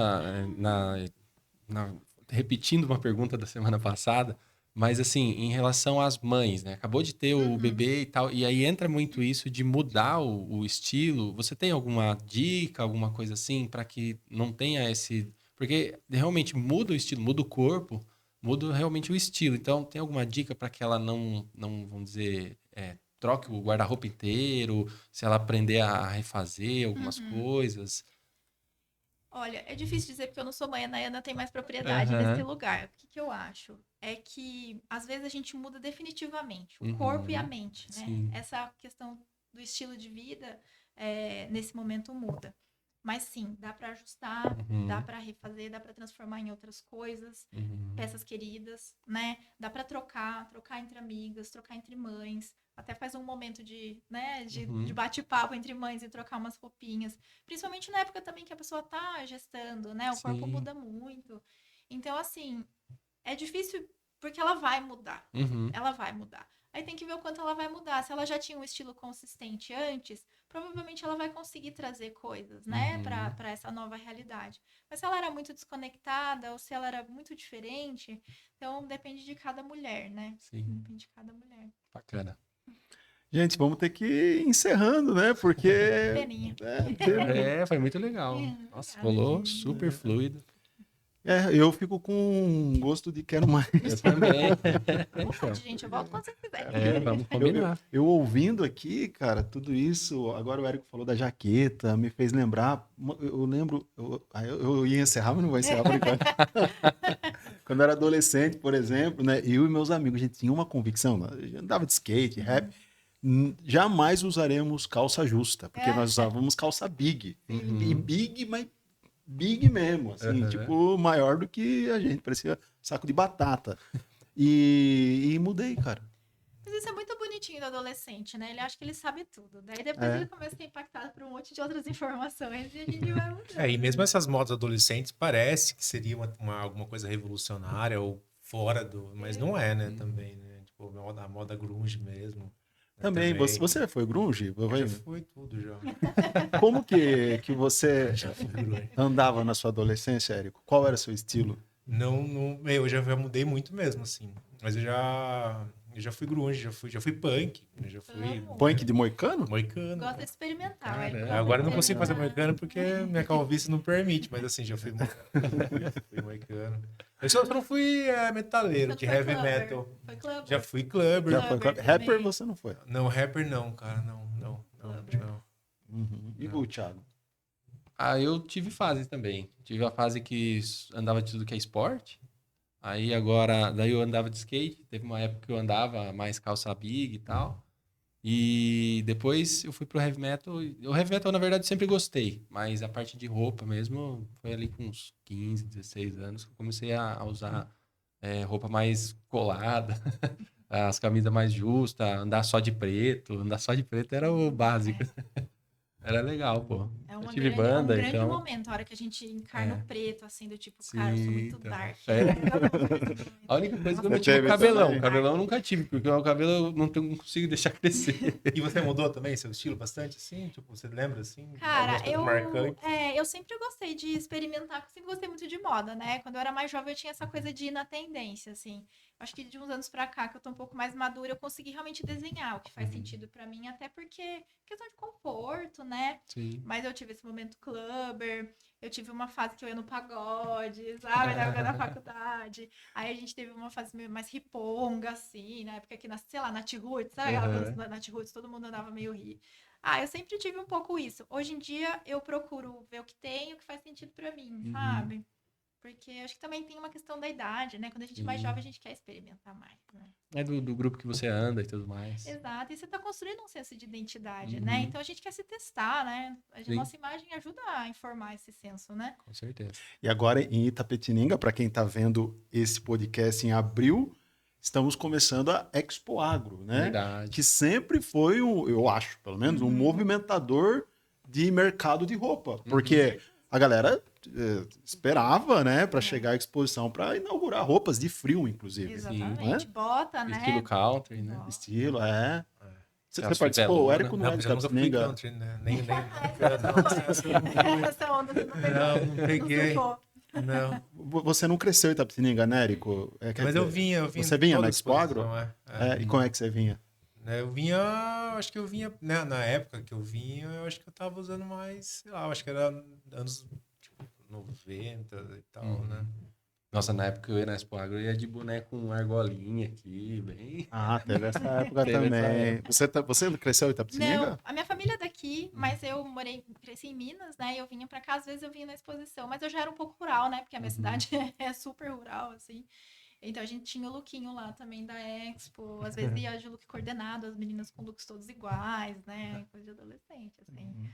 repetindo uma pergunta da semana passada, mas assim, em relação às mães, né? Acabou de ter o bebê e tal, e aí entra muito isso de mudar o estilo. Você tem alguma dica, alguma coisa assim, para que não tenha esse. Porque realmente muda o estilo, muda o corpo, muda realmente o estilo. Então, tem alguma dica para que ela não, vamos dizer, troque o guarda-roupa inteiro, se ela aprender a refazer algumas coisas? Olha, é difícil dizer porque eu não sou mãe, a Nayana tem mais propriedade nesse lugar. O que eu acho? É que às vezes a gente muda definitivamente o corpo e a mente, né? Sim. Essa questão do estilo de vida nesse momento muda. Mas sim, dá pra ajustar, dá pra refazer, dá pra transformar em outras coisas, peças queridas, né? Dá pra trocar entre amigas, trocar entre mães. Até faz um momento de bate-papo entre mães e trocar umas roupinhas. Principalmente na época também que a pessoa tá gestando, né? O corpo muda muito. Então, assim, é difícil porque ela vai mudar. Ela vai mudar. Aí tem que ver o quanto ela vai mudar. Se ela já tinha um estilo consistente antes, provavelmente ela vai conseguir trazer coisas, né? Pra essa nova realidade. Mas se ela era muito desconectada ou se ela era muito diferente, então depende de cada mulher, né? Sim. Depende de cada mulher. Bacana. Gente, vamos ter que ir encerrando, né? Porque. Peninha. Foi muito legal. Nossa, rolou super fluido. Eu fico com gosto de quero mais. Eu também. Gente, eu volto quando você quiser. Vamos combinar. Eu ouvindo aqui, cara, tudo isso, agora o Érico falou da jaqueta, me fez lembrar. Eu lembro, eu ia encerrar, mas não vou encerrar por enquanto. Quando eu era adolescente, por exemplo, né? Eu e meus amigos, a gente tinha uma convicção, a gente andava de skate, rap. Jamais usaremos calça justa, porque nós usávamos calça big. E big, mas big mesmo, assim, tipo, maior do que a gente, parecia saco de batata. E mudei, cara. Mas isso é muito bonitinho do adolescente, né? Ele acha que ele sabe tudo. Daí depois ele começa a ser impactado por um monte de outras informações e a gente vai mudando. E mesmo essas modas adolescentes parece que seria alguma coisa revolucionária ou fora do... Mas não é, né? Também, né? Tipo, a moda grunge mesmo. Também. Você foi grunge? Já foi tudo, já. Como que você andava na sua adolescência, Érico? Qual era o seu estilo? Não, eu já mudei muito mesmo, assim. Mas eu já fui grunge, já fui punk. Já fui Punk de moicano? moicano. Gosta de experimentar. Agora eu não consigo fazer moicano porque minha calvície não permite, mas assim, já fui moicano. Eu só não fui metaleiro, de heavy metal. Foi clubber? Já fui clubber. Já foi clubber. Rapper você não foi? Não, rapper não, cara, não. E o Thiago? Eu tive fases também. Tive a fase que andava de tudo que é esporte. Aí agora, daí eu andava de skate. Teve uma época que eu andava mais calça big e tal. E depois eu fui pro heavy metal. O heavy metal, na verdade, eu sempre gostei. Mas a parte de roupa mesmo, foi ali com uns 15, 16 anos que eu comecei a usar roupa mais colada. As camisas mais justas, andar só de preto. Andar só de preto era o básico. Era legal, pô. Eu tive banda, um grande então... momento, a hora que a gente encarna o preto, assim, do tipo, Sim, cara, eu sou muito então. dark. A única coisa que eu não tive é cabelão. Cabelão eu nunca tive, porque o cabelo eu não consigo deixar crescer. E você mudou também seu estilo bastante, assim? Tipo, você lembra, assim? Cara, eu sempre gostei de experimentar, porque eu sempre gostei muito de moda, né? Quando eu era mais jovem, eu tinha essa coisa de ir na tendência, assim. Acho que de uns anos pra cá, que eu tô um pouco mais madura, eu consegui realmente desenhar o que faz sentido pra mim, até porque questão de conforto, né? Sim. Mas eu tive esse momento clubber, eu tive uma fase que eu ia no pagode, sabe? Na época da faculdade. Aí a gente teve uma fase meio mais riponga, assim, na época que, sei lá, Nat Roots, sabe? Aquela Nat Roots, todo mundo andava meio ri. Eu sempre tive um pouco isso. Hoje em dia, eu procuro ver o que tem e o que faz sentido pra mim, sabe? porque acho que também tem uma questão da idade, né? Quando a gente é mais jovem, a gente quer experimentar mais, né? É do grupo que você anda e tudo mais. Exato, e você está construindo um senso de identidade, né? Então a gente quer se testar, né? A nossa imagem ajuda a informar esse senso, né? Com certeza. E agora em Itapetininga, para quem está vendo esse podcast em abril, estamos começando a Expo Agro, né? Verdade. Que sempre foi, eu acho, pelo menos, um movimentador de mercado de roupa. Porque a galera esperava, né, para chegar à exposição para inaugurar roupas de frio, inclusive. Exatamente, bota, né? Estilo country, né? Estilo, Você Aquelas participou? O fitelona. Érico não é de mas eu nunca fui Itapetininga. country, né? Nem... Essa onda você não pegou. Não peguei. surfou. Não. Você não cresceu em Itapetininga, né, Érico? Mas eu vinha. Você vinha toda na Expo Agro? exposição, E como é que você vinha? Eu vinha, acho que eu vinha, né, na época que eu vinha, eu acho que eu tava usando mais, sei lá, eu acho que era anos tipo, 90 e tal, né? Nossa, na época eu ia na Expo Agro, eu ia de boneco com argolinha aqui, bem... Ah, teve essa época Teve também. essa Você cresceu em Itapetininga? Não, a minha família é daqui, mas eu cresci em Minas, né? Eu vinha pra cá, às vezes eu vinha na exposição, mas eu já era um pouco rural, né? Porque a minha cidade é super rural, assim. Então a gente tinha o lookinho lá também da Expo, às vezes ia de look coordenado, as meninas com looks todos iguais, né? Coisa de adolescente, assim.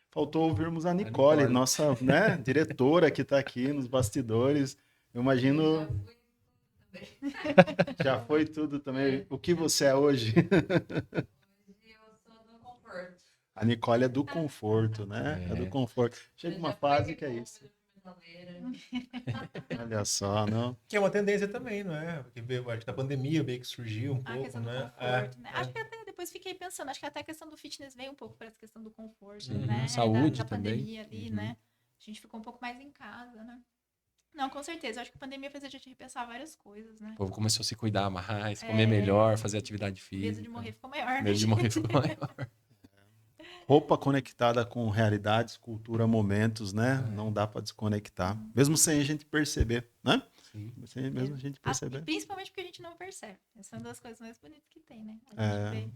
Faltou ouvirmos a Nicole, nossa, né, diretora que está aqui nos bastidores. Eu imagino. Já foi tudo também. O que você é hoje? Hoje eu sou do conforto. A Nicole é do conforto, né? É do conforto. Chega uma fase que é isso. Olha só, não? Que é uma tendência também, não é? Porque acho que da pandemia meio que surgiu um A pouco, questão do né? conforto, né? Acho que até depois fiquei pensando, acho que até a questão do fitness veio um pouco para essa questão do conforto, né? Saúde da também. pandemia ali, né? A gente ficou um pouco mais em casa, né? Não, com certeza. Acho que a pandemia fez a gente repensar várias coisas, né? O povo começou a se cuidar mais, comer melhor, fazer atividade O física. medo de morrer ficou maior, né? Medo de morrer ficou maior. Roupa conectada com realidades, cultura, momentos, né? Não dá para desconectar. Mesmo sem a gente perceber, né? Sim. Sem mesmo a gente perceber. Principalmente porque a gente não percebe. Essa é uma das coisas mais bonitas que tem, né? A gente vê.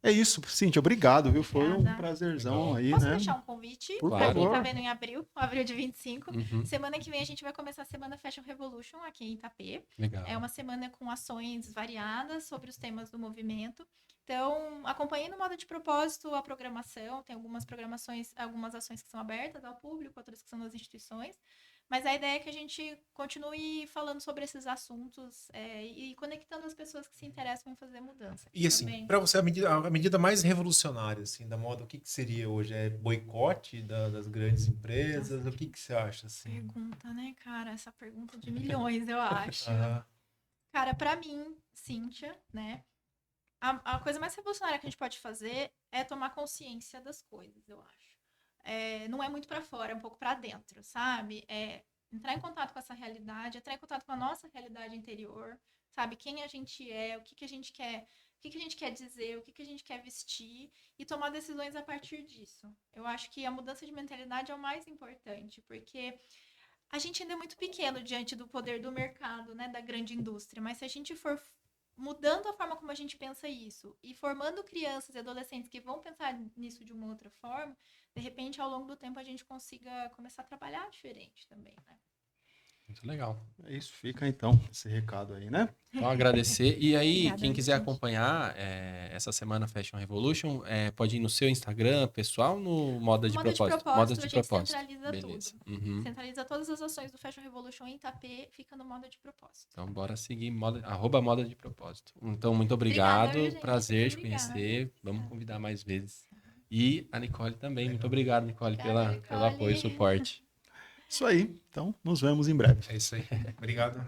É isso, Cíntia, obrigado, viu? Foi um Obrigada. prazerzão aí, Posso né? deixar um convite? Por Pra quem favor. tá vendo em abril de 25. Uhum. Semana que vem a gente vai começar a Semana Fashion Revolution aqui em Itapê. Legal. É uma semana com ações variadas sobre os temas do movimento. Então, acompanhe no Moda de Propósito a programação. Tem algumas programações, algumas ações que são abertas ao público, outras que são nas instituições. Mas a ideia é que a gente continue falando sobre esses assuntos e conectando as pessoas que se interessam em fazer mudança. E assim, Também. para você, a medida mais revolucionária assim, da moda, o que seria hoje? É boicote das grandes empresas? O que você acha? Assim? Pergunta, né, cara? Essa pergunta de milhões, eu acho. Aham. Cara, pra mim, Cíntia, né? A coisa mais revolucionária que a gente pode fazer é tomar consciência das coisas, eu acho. Não é muito pra fora, é um pouco pra dentro, sabe? Entrar em contato com essa realidade, entrar em contato com a nossa realidade interior, sabe? Quem a gente é, o que a gente quer, o que a gente quer dizer, o que a gente quer vestir e tomar decisões a partir disso. Eu acho que a mudança de mentalidade é o mais importante, porque a gente ainda é muito pequeno diante do poder do mercado, né, da grande indústria, mas se a gente for mudando a forma como a gente pensa isso e formando crianças e adolescentes que vão pensar nisso de uma outra forma, de repente, ao longo do tempo, a gente consiga começar a trabalhar diferente também, né? Muito legal. É isso, fica então esse recado aí, né? Então, agradecer. E aí, Obrigada, quem quiser gente. acompanhar essa semana Fashion Revolution, pode ir no seu Instagram pessoal, no Moda de Propósito. Moda de Propósito, a gente centraliza Beleza. tudo. Uhum. Centraliza todas as ações do Fashion Revolution em Itapê, fica no Moda de Propósito. Então, bora seguir @Moda de Propósito. Então, muito obrigado. Obrigada, gente. Prazer te Obrigada. conhecer. Vamos convidar mais vezes. E a Nicole também. Muito obrigado, Nicole, Obrigada, pelo apoio e Nicole. suporte. Isso aí. Então, nos vemos em breve. É isso aí. Obrigado.